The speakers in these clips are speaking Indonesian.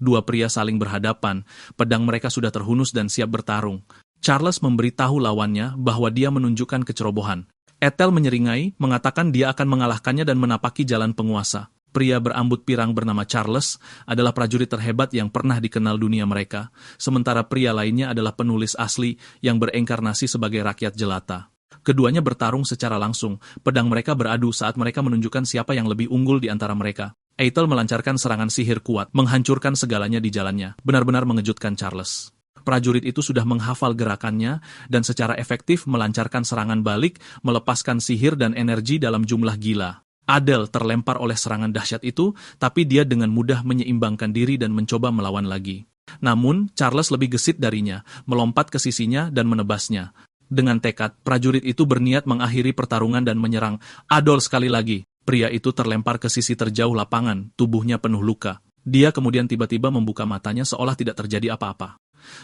Dua pria saling berhadapan, pedang mereka sudah terhunus dan siap bertarung. Charles memberitahu lawannya bahwa dia menunjukkan kecerobohan. Ethel menyeringai, mengatakan dia akan mengalahkannya dan menapaki jalan penguasa. Pria berambut pirang bernama Charles adalah prajurit terhebat yang pernah dikenal dunia mereka, sementara pria lainnya adalah penulis asli yang bereinkarnasi sebagai rakyat jelata. Keduanya bertarung secara langsung, pedang mereka beradu saat mereka menunjukkan siapa yang lebih unggul di antara mereka. Ethel melancarkan serangan sihir kuat, menghancurkan segalanya di jalannya, benar-benar mengejutkan Charles. Prajurit itu sudah menghafal gerakannya dan secara efektif melancarkan serangan balik, melepaskan sihir dan energi dalam jumlah gila. Adele terlempar oleh serangan dahsyat itu, tapi dia dengan mudah menyeimbangkan diri dan mencoba melawan lagi. Namun, Charles lebih gesit darinya, melompat ke sisinya dan menebasnya. Dengan tekad, prajurit itu berniat mengakhiri pertarungan dan menyerang. Adele sekali lagi. Pria itu terlempar ke sisi terjauh lapangan, tubuhnya penuh luka. Dia kemudian tiba-tiba membuka matanya seolah tidak terjadi apa-apa.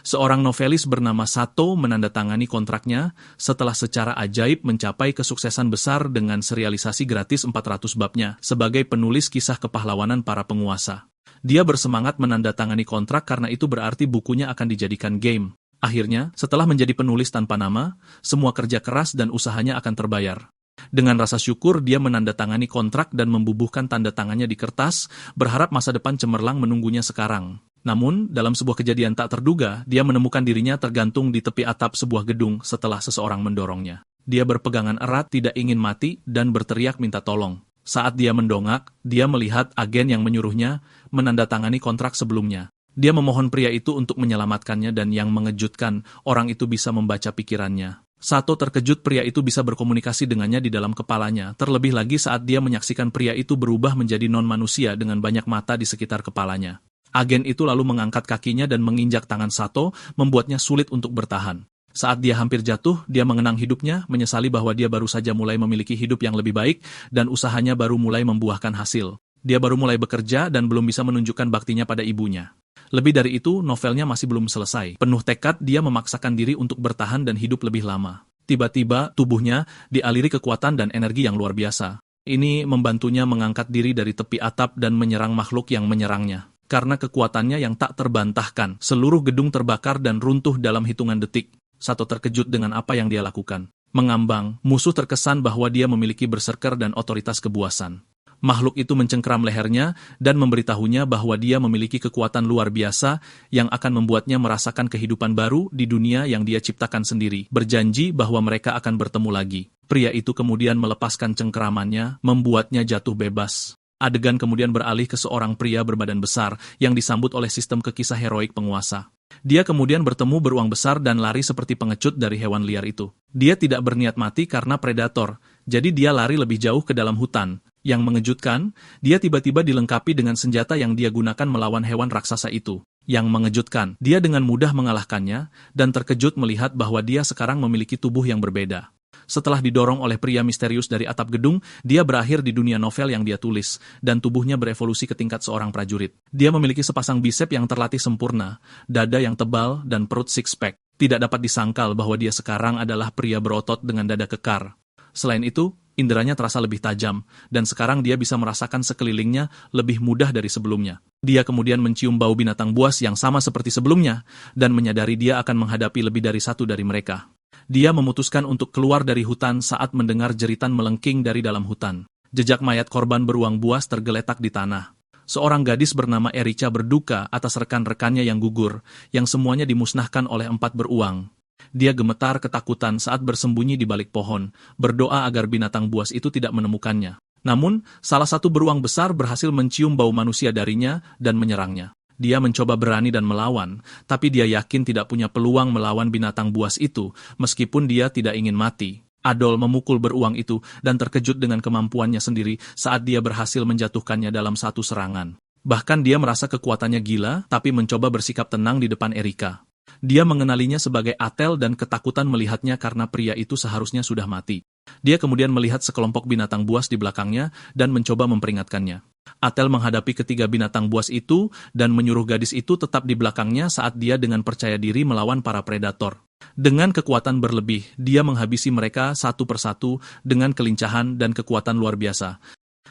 Seorang novelis bernama Sato menandatangani kontraknya setelah secara ajaib mencapai kesuksesan besar dengan serialisasi gratis 400 babnya sebagai penulis kisah kepahlawanan para penguasa. Dia bersemangat menandatangani kontrak karena itu berarti bukunya akan dijadikan game. Akhirnya, setelah menjadi penulis tanpa nama, semua kerja keras dan usahanya akan terbayar. Dengan rasa syukur, dia menandatangani kontrak dan membubuhkan tanda tangannya di kertas, berharap masa depan cemerlang menunggunya sekarang. Namun, dalam sebuah kejadian tak terduga, dia menemukan dirinya tergantung di tepi atap sebuah gedung setelah seseorang mendorongnya. Dia berpegangan erat, tidak ingin mati, dan berteriak minta tolong. Saat dia mendongak, dia melihat agen yang menyuruhnya menandatangani kontrak sebelumnya. Dia memohon pria itu untuk menyelamatkannya dan yang mengejutkan, orang itu bisa membaca pikirannya. Sato terkejut pria itu bisa berkomunikasi dengannya di dalam kepalanya, terlebih lagi saat dia menyaksikan pria itu berubah menjadi non-manusia dengan banyak mata di sekitar kepalanya. Agen itu lalu mengangkat kakinya dan menginjak tangan Sato, membuatnya sulit untuk bertahan. Saat dia hampir jatuh, dia mengenang hidupnya, menyesali bahwa dia baru saja mulai memiliki hidup yang lebih baik, dan usahanya baru mulai membuahkan hasil. Dia baru mulai bekerja dan belum bisa menunjukkan baktinya pada ibunya. Lebih dari itu, novelnya masih belum selesai. Penuh tekad, dia memaksakan diri untuk bertahan dan hidup lebih lama. Tiba-tiba, tubuhnya dialiri kekuatan dan energi yang luar biasa. Ini membantunya mengangkat diri dari tepi atap dan menyerang makhluk yang menyerangnya. Karena kekuatannya yang tak terbantahkan, seluruh gedung terbakar dan runtuh dalam hitungan detik. Sato terkejut dengan apa yang dia lakukan. Mengambang, musuh terkesan bahwa dia memiliki berserker dan otoritas kebuasan. Makhluk itu mencengkeram lehernya dan memberitahunya bahwa dia memiliki kekuatan luar biasa yang akan membuatnya merasakan kehidupan baru di dunia yang dia ciptakan sendiri, berjanji bahwa mereka akan bertemu lagi. Pria itu kemudian melepaskan cengkeramannya, membuatnya jatuh bebas. Adegan kemudian beralih ke seorang pria berbadan besar yang disambut oleh sistem kekisah heroik penguasa. Dia kemudian bertemu beruang besar dan lari seperti pengecut dari hewan liar itu. Dia tidak berniat mati karena predator, jadi dia lari lebih jauh ke dalam hutan. Yang mengejutkan, dia tiba-tiba dilengkapi dengan senjata yang dia gunakan melawan hewan raksasa itu. Yang mengejutkan, dia dengan mudah mengalahkannya dan terkejut melihat bahwa dia sekarang memiliki tubuh yang berbeda. Setelah didorong oleh pria misterius dari atap gedung, dia berakhir di dunia novel yang dia tulis, dan tubuhnya berevolusi ke tingkat seorang prajurit. Dia memiliki sepasang bisep yang terlatih sempurna, dada yang tebal, dan perut six-pack. Tidak dapat disangkal bahwa dia sekarang adalah pria berotot dengan dada kekar. Selain itu, inderanya terasa lebih tajam, dan sekarang dia bisa merasakan sekelilingnya lebih mudah dari sebelumnya. Dia kemudian mencium bau binatang buas yang sama seperti sebelumnya, dan menyadari dia akan menghadapi lebih dari satu dari mereka. Dia memutuskan untuk keluar dari hutan saat mendengar jeritan melengking dari dalam hutan. Jejak mayat korban beruang buas tergeletak di tanah. Seorang gadis bernama Erica berduka atas rekan-rekannya yang gugur, yang semuanya dimusnahkan oleh 4 beruang. Dia gemetar ketakutan saat bersembunyi di balik pohon, berdoa agar binatang buas itu tidak menemukannya. Namun, salah satu beruang besar berhasil mencium bau manusia darinya dan menyerangnya. Dia mencoba berani dan melawan, tapi dia yakin tidak punya peluang melawan binatang buas itu, meskipun dia tidak ingin mati. Adol memukul beruang itu dan terkejut dengan kemampuannya sendiri saat dia berhasil menjatuhkannya dalam satu serangan. Bahkan dia merasa kekuatannya gila, tapi mencoba bersikap tenang di depan Erica. Dia mengenalinya sebagai Atel dan ketakutan melihatnya karena pria itu seharusnya sudah mati. Dia kemudian melihat sekelompok binatang buas di belakangnya dan mencoba memperingatkannya. Atel menghadapi ketiga binatang buas itu dan menyuruh gadis itu tetap di belakangnya saat dia dengan percaya diri melawan para predator. Dengan kekuatan berlebih, dia menghabisi mereka satu persatu dengan kelincahan dan kekuatan luar biasa.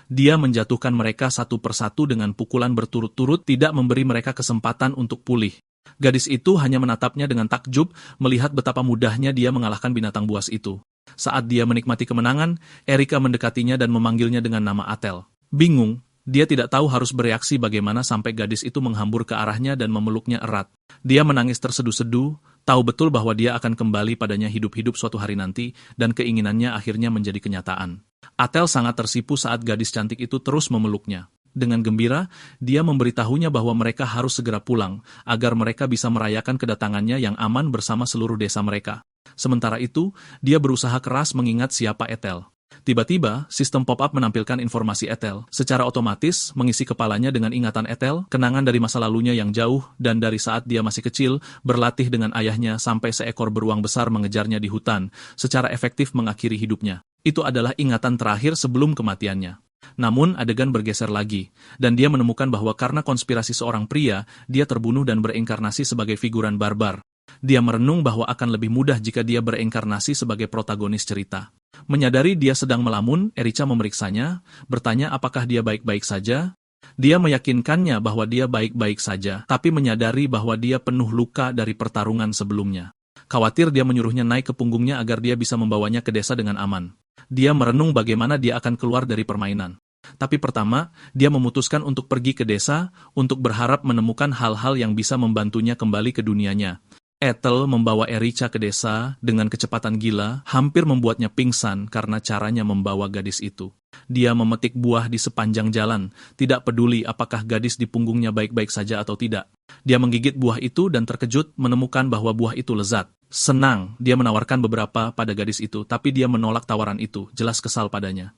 Dia menjatuhkan mereka satu persatu dengan pukulan berturut-turut, tidak memberi mereka kesempatan untuk pulih. Gadis itu hanya menatapnya dengan takjub, melihat betapa mudahnya dia mengalahkan binatang buas itu. Saat dia menikmati kemenangan, Erika mendekatinya dan memanggilnya dengan nama Atel. Bingung, dia tidak tahu harus bereaksi bagaimana sampai gadis itu menghambur ke arahnya dan memeluknya erat. Dia menangis terseduh-seduh, tahu betul bahwa dia akan kembali padanya hidup-hidup suatu hari nanti, dan keinginannya akhirnya menjadi kenyataan. Atel sangat tersipu saat gadis cantik itu terus memeluknya. Dengan gembira, dia memberitahunya bahwa mereka harus segera pulang, agar mereka bisa merayakan kedatangannya yang aman bersama seluruh desa mereka. Sementara itu, dia berusaha keras mengingat siapa Ethel. Tiba-tiba, sistem pop-up menampilkan informasi Ethel. Secara otomatis, mengisi kepalanya dengan ingatan Ethel, kenangan dari masa lalunya yang jauh, dan dari saat dia masih kecil, berlatih dengan ayahnya sampai seekor beruang besar mengejarnya di hutan, secara efektif mengakhiri hidupnya. Itu adalah ingatan terakhir sebelum kematiannya. Namun, adegan bergeser lagi, dan dia menemukan bahwa karena konspirasi seorang pria, dia terbunuh dan bereinkarnasi sebagai figuran barbar. Dia merenung bahwa akan lebih mudah jika dia bereinkarnasi sebagai protagonis cerita. Menyadari dia sedang melamun, Erica memeriksanya, bertanya apakah dia baik-baik saja. Dia meyakinkannya bahwa dia baik-baik saja, tapi menyadari bahwa dia penuh luka dari pertarungan sebelumnya. Khawatir, dia menyuruhnya naik ke punggungnya agar dia bisa membawanya ke desa dengan aman. Dia merenung bagaimana dia akan keluar dari permainan. Tapi pertama, dia memutuskan untuk pergi ke desa, untuk berharap menemukan hal-hal yang bisa membantunya kembali ke dunianya. Ethel membawa Erica ke desa dengan kecepatan gila, hampir membuatnya pingsan karena caranya membawa gadis itu. Dia memetik buah di sepanjang jalan, tidak peduli apakah gadis di punggungnya baik-baik saja atau tidak. Dia menggigit buah itu dan terkejut menemukan bahwa buah itu lezat. Senang, dia menawarkan beberapa pada gadis itu, tapi dia menolak tawaran itu, jelas kesal padanya.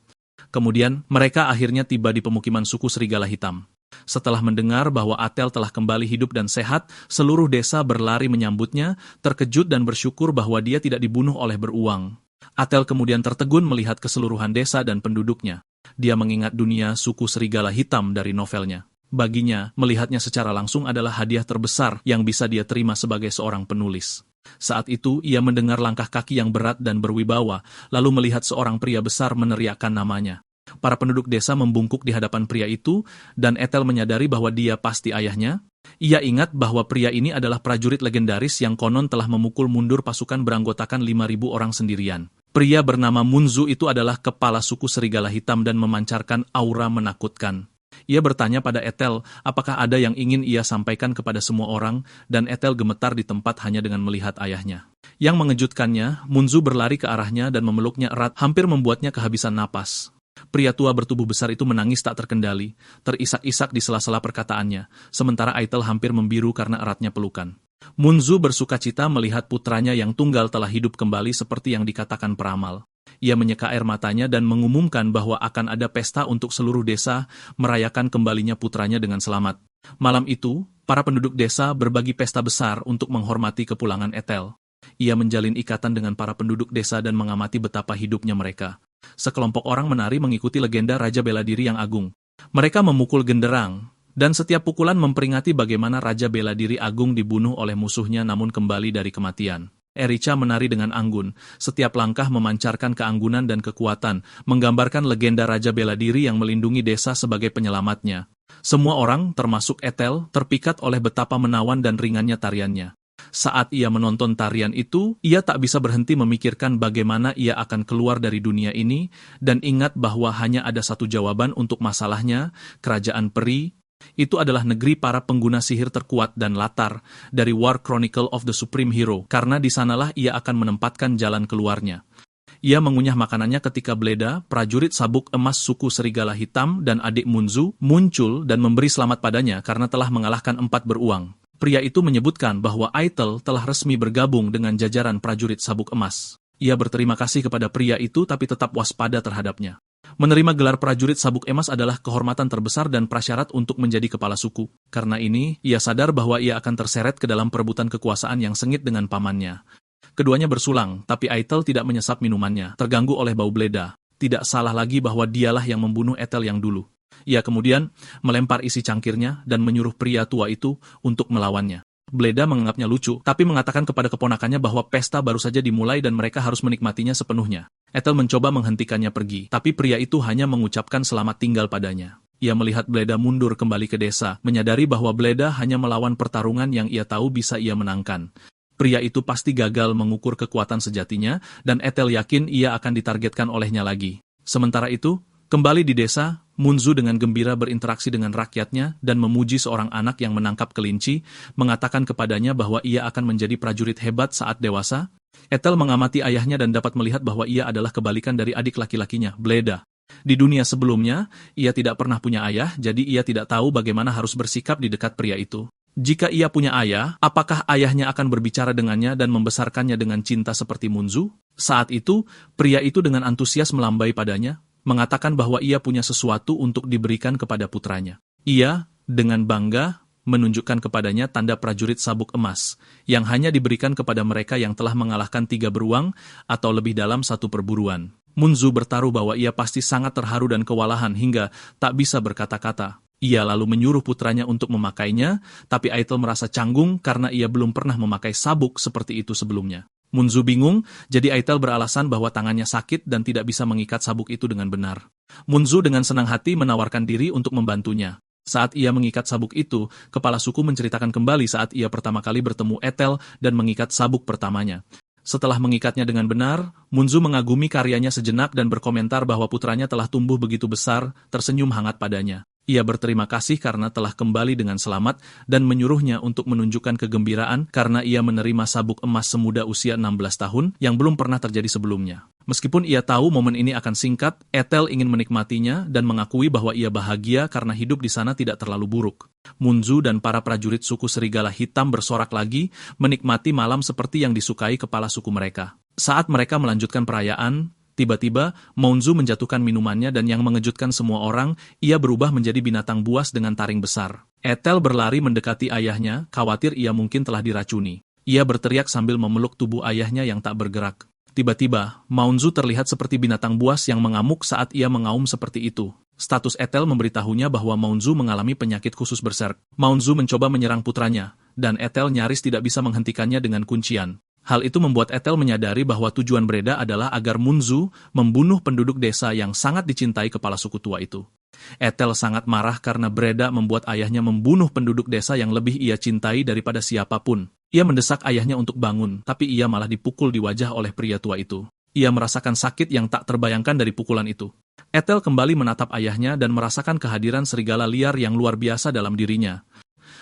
Kemudian, mereka akhirnya tiba di pemukiman suku Serigala Hitam. Setelah mendengar bahwa Atel telah kembali hidup dan sehat, seluruh desa berlari menyambutnya, terkejut dan bersyukur bahwa dia tidak dibunuh oleh beruang. Atel kemudian tertegun melihat keseluruhan desa dan penduduknya. Dia mengingat dunia suku Serigala Hitam dari novelnya. Baginya, melihatnya secara langsung adalah hadiah terbesar yang bisa dia terima sebagai seorang penulis. Saat itu, ia mendengar langkah kaki yang berat dan berwibawa, lalu melihat seorang pria besar meneriakkan namanya. Para penduduk desa membungkuk di hadapan pria itu, dan Ethel menyadari bahwa dia pasti ayahnya. Ia ingat bahwa pria ini adalah prajurit legendaris yang konon telah memukul mundur pasukan beranggotakan 5.000 orang sendirian. Pria bernama Munzu itu adalah kepala suku Serigala Hitam dan memancarkan aura menakutkan. Ia bertanya pada Ethel apakah ada yang ingin ia sampaikan kepada semua orang, dan Ethel gemetar di tempat hanya dengan melihat ayahnya. Yang mengejutkannya, Munzu berlari ke arahnya dan memeluknya erat, hampir membuatnya kehabisan napas. Pria tua bertubuh besar itu menangis tak terkendali, terisak-isak di sela-sela perkataannya, sementara Ethel hampir membiru karena eratnya pelukan. Munzu bersukacita melihat putranya yang tunggal telah hidup kembali seperti yang dikatakan peramal. Ia menyeka air matanya dan mengumumkan bahwa akan ada pesta untuk seluruh desa merayakan kembalinya putranya dengan selamat. Malam itu, para penduduk desa berbagi pesta besar untuk menghormati kepulangan Ethel. Ia menjalin ikatan dengan para penduduk desa dan mengamati betapa hidupnya mereka. Sekelompok orang menari mengikuti legenda Raja Bela Diri yang agung. Mereka memukul genderang, dan setiap pukulan memperingati bagaimana Raja Bela Diri agung dibunuh oleh musuhnya namun kembali dari kematian. Erica menari dengan anggun, setiap langkah memancarkan keanggunan dan kekuatan, menggambarkan legenda Raja Bela Diri yang melindungi desa sebagai penyelamatnya. Semua orang, termasuk Ethel, terpikat oleh betapa menawan dan ringannya tariannya. Saat ia menonton tarian itu, ia tak bisa berhenti memikirkan bagaimana ia akan keluar dari dunia ini, dan ingat bahwa hanya ada satu jawaban untuk masalahnya, kerajaan peri. Itu adalah negeri para pengguna sihir terkuat dan latar dari War Chronicle of the Supreme Hero, karena di sanalah ia akan menempatkan jalan keluarnya. Ia mengunyah makanannya ketika Bleda, prajurit sabuk emas suku Serigala Hitam dan adik Munzu, muncul dan memberi selamat padanya karena telah mengalahkan 4 beruang. Pria itu menyebutkan bahwa Ethel telah resmi bergabung dengan jajaran prajurit sabuk emas. Ia berterima kasih kepada pria itu tapi tetap waspada terhadapnya. Menerima gelar prajurit sabuk emas adalah kehormatan terbesar dan prasyarat untuk menjadi kepala suku. Karena ini, ia sadar bahwa ia akan terseret ke dalam perebutan kekuasaan yang sengit dengan pamannya. Keduanya bersulang, tapi Ethel tidak menyesap minumannya, terganggu oleh bau Bleda. Tidak salah lagi bahwa dialah yang membunuh Ethel yang dulu. Ia kemudian melempar isi cangkirnya dan menyuruh pria tua itu untuk melawannya. Bleda menganggapnya lucu, tapi mengatakan kepada keponakannya bahwa pesta baru saja dimulai dan mereka harus menikmatinya sepenuhnya. Etel mencoba menghentikannya pergi, tapi pria itu hanya mengucapkan selamat tinggal padanya. Ia melihat Bleda mundur kembali ke desa, menyadari bahwa Bleda hanya melawan pertarungan yang ia tahu bisa ia menangkan. Pria itu pasti gagal mengukur kekuatan sejatinya, dan Etel yakin ia akan ditargetkan olehnya lagi. Sementara itu, kembali di desa, Munzu dengan gembira berinteraksi dengan rakyatnya dan memuji seorang anak yang menangkap kelinci, mengatakan kepadanya bahwa ia akan menjadi prajurit hebat saat dewasa. Etel mengamati ayahnya dan dapat melihat bahwa ia adalah kebalikan dari adik laki-lakinya, Bleda. Di dunia sebelumnya, ia tidak pernah punya ayah, jadi ia tidak tahu bagaimana harus bersikap di dekat pria itu. Jika ia punya ayah, apakah ayahnya akan berbicara dengannya dan membesarkannya dengan cinta seperti Munzu? Saat itu, pria itu dengan antusias melambai padanya, mengatakan bahwa ia punya sesuatu untuk diberikan kepada putranya. Ia, dengan bangga, menunjukkan kepadanya tanda prajurit sabuk emas, yang hanya diberikan kepada mereka yang telah mengalahkan 3 beruang atau lebih dalam satu perburuan. Munzu bertaruh bahwa ia pasti sangat terharu dan kewalahan hingga tak bisa berkata-kata. Ia lalu menyuruh putranya untuk memakainya, tapi Eitel merasa canggung karena ia belum pernah memakai sabuk seperti itu sebelumnya. Munzu bingung, jadi Eitel beralasan bahwa tangannya sakit dan tidak bisa mengikat sabuk itu dengan benar. Munzu dengan senang hati menawarkan diri untuk membantunya. Saat ia mengikat sabuk itu, kepala suku menceritakan kembali saat ia pertama kali bertemu Eitel dan mengikat sabuk pertamanya. Setelah mengikatnya dengan benar, Munzu mengagumi karyanya sejenak dan berkomentar bahwa putranya telah tumbuh begitu besar, tersenyum hangat padanya. Ia berterima kasih karena telah kembali dengan selamat dan menyuruhnya untuk menunjukkan kegembiraan karena ia menerima sabuk emas semuda usia 16 tahun yang belum pernah terjadi sebelumnya. Meskipun ia tahu momen ini akan singkat, Eitel ingin menikmatinya dan mengakui bahwa ia bahagia karena hidup di sana tidak terlalu buruk. Munzu dan para prajurit suku Serigala Hitam bersorak lagi, menikmati malam seperti yang disukai kepala suku mereka. Saat mereka melanjutkan perayaan, tiba-tiba, Munzu menjatuhkan minumannya dan yang mengejutkan semua orang, ia berubah menjadi binatang buas dengan taring besar. Eitel berlari mendekati ayahnya, khawatir ia mungkin telah diracuni. Ia berteriak sambil memeluk tubuh ayahnya yang tak bergerak. Tiba-tiba, Munzu terlihat seperti binatang buas yang mengamuk saat ia mengaum seperti itu. Status Eitel memberitahunya bahwa Munzu mengalami penyakit khusus berserk. Munzu mencoba menyerang putranya, dan Eitel nyaris tidak bisa menghentikannya dengan kuncian. Hal itu membuat Eitel menyadari bahwa tujuan Breda adalah agar Munzu membunuh penduduk desa yang sangat dicintai kepala suku tua itu. Eitel sangat marah karena Breda membuat ayahnya membunuh penduduk desa yang lebih ia cintai daripada siapapun. Ia mendesak ayahnya untuk bangun, tapi ia malah dipukul di wajah oleh pria tua itu. Ia merasakan sakit yang tak terbayangkan dari pukulan itu. Eitel kembali menatap ayahnya dan merasakan kehadiran serigala liar yang luar biasa dalam dirinya.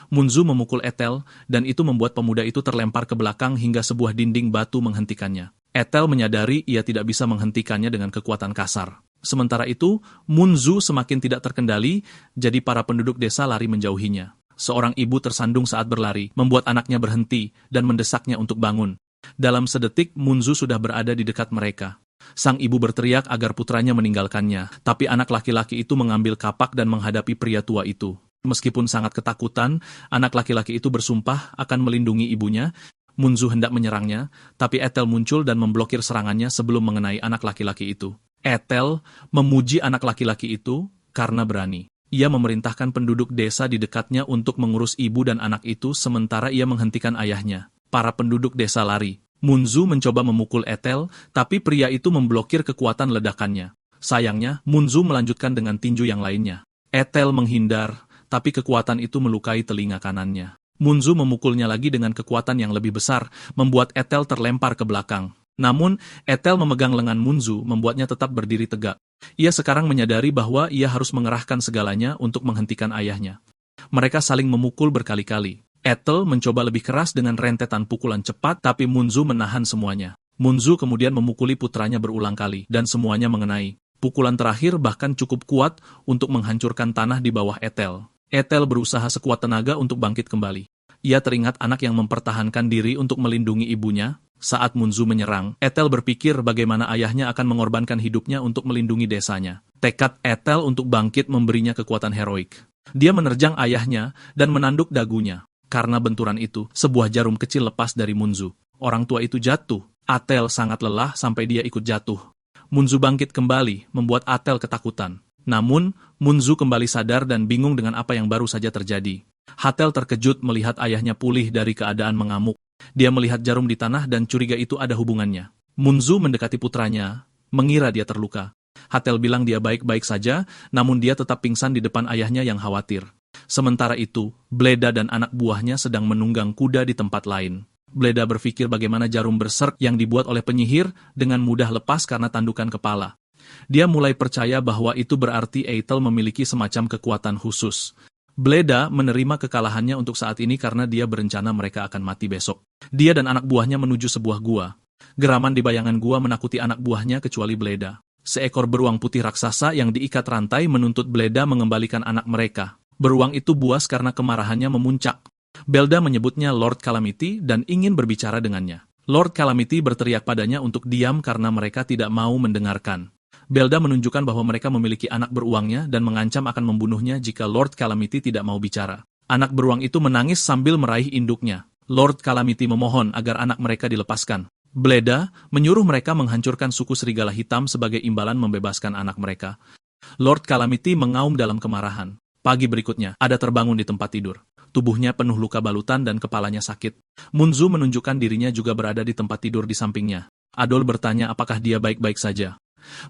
Munzu memukul Eitel, dan itu membuat pemuda itu terlempar ke belakang hingga sebuah dinding batu menghentikannya. Eitel menyadari ia tidak bisa menghentikannya dengan kekuatan kasar. Sementara itu, Munzu semakin tidak terkendali, jadi para penduduk desa lari menjauhinya. Seorang ibu tersandung saat berlari, membuat anaknya berhenti dan mendesaknya untuk bangun. Dalam sedetik, Munzu sudah berada di dekat mereka. Sang ibu berteriak agar putranya meninggalkannya, tapi anak laki-laki itu mengambil kapak dan menghadapi pria tua itu. Meskipun sangat ketakutan, anak laki-laki itu bersumpah akan melindungi ibunya. Munzu hendak menyerangnya, tapi Eitel muncul dan memblokir serangannya sebelum mengenai anak laki-laki itu. Eitel memuji anak laki-laki itu karena berani. Ia memerintahkan penduduk desa di dekatnya untuk mengurus ibu dan anak itu sementara ia menghentikan ayahnya. Para penduduk desa lari. Munzu mencoba memukul Eitel, tapi pria itu memblokir kekuatan ledakannya. Sayangnya, Munzu melanjutkan dengan tinju yang lainnya. Eitel menghindar, tapi kekuatan itu melukai telinga kanannya. Munzu memukulnya lagi dengan kekuatan yang lebih besar, membuat Eitel terlempar ke belakang. Namun, Eitel memegang lengan Munzu, membuatnya tetap berdiri tegak. Ia sekarang menyadari bahwa ia harus mengerahkan segalanya untuk menghentikan ayahnya. Mereka saling memukul berkali-kali. Eitel mencoba lebih keras dengan rentetan pukulan cepat, tapi Munzu menahan semuanya. Munzu kemudian memukuli putranya berulang kali, dan semuanya mengenai. Pukulan terakhir bahkan cukup kuat untuk menghancurkan tanah di bawah Eitel. Eitel berusaha sekuat tenaga untuk bangkit kembali. Ia teringat anak yang mempertahankan diri untuk melindungi ibunya. Saat Munzu menyerang, Eitel berpikir bagaimana ayahnya akan mengorbankan hidupnya untuk melindungi desanya. Tekad Eitel untuk bangkit memberinya kekuatan heroik. Dia menerjang ayahnya dan menanduk dagunya. Karena benturan itu, sebuah jarum kecil lepas dari Munzu. Orang tua itu jatuh. Eitel sangat lelah sampai dia ikut jatuh. Munzu bangkit kembali, membuat Eitel ketakutan. Namun, Munzu kembali sadar dan bingung dengan apa yang baru saja terjadi. Eitel terkejut melihat ayahnya pulih dari keadaan mengamuk. Dia melihat jarum di tanah dan curiga itu ada hubungannya. Munzu mendekati putranya, mengira dia terluka. Hatel bilang dia baik-baik saja, namun dia tetap pingsan di depan ayahnya yang khawatir. Sementara itu, Bleda dan anak buahnya sedang menunggang kuda di tempat lain. Bleda berpikir bagaimana jarum berserk yang dibuat oleh penyihir dengan mudah lepas karena tandukan kepala. Dia mulai percaya bahwa itu berarti Eitel memiliki semacam kekuatan khusus. Bleda menerima kekalahannya untuk saat ini karena dia berencana mereka akan mati besok. Dia dan anak buahnya menuju sebuah gua. Geraman di bayangan gua menakuti anak buahnya kecuali Bleda. Seekor beruang putih raksasa yang diikat rantai menuntut Bleda mengembalikan anak mereka. Beruang itu buas karena kemarahannya memuncak. Belda menyebutnya Lord Calamity dan ingin berbicara dengannya. Lord Calamity berteriak padanya untuk diam karena mereka tidak mau mendengarkan. Belda menunjukkan bahwa mereka memiliki anak beruangnya dan mengancam akan membunuhnya jika Lord Calamity tidak mau bicara. Anak beruang itu menangis sambil meraih induknya. Lord Calamity memohon agar anak mereka dilepaskan. Bleda menyuruh mereka menghancurkan suku serigala hitam sebagai imbalan membebaskan anak mereka. Lord Calamity mengaum dalam kemarahan. Pagi berikutnya, Ada terbangun di tempat tidur. Tubuhnya penuh luka balutan dan kepalanya sakit. Munzu menunjukkan dirinya juga berada di tempat tidur di sampingnya. Adol bertanya apakah dia baik-baik saja.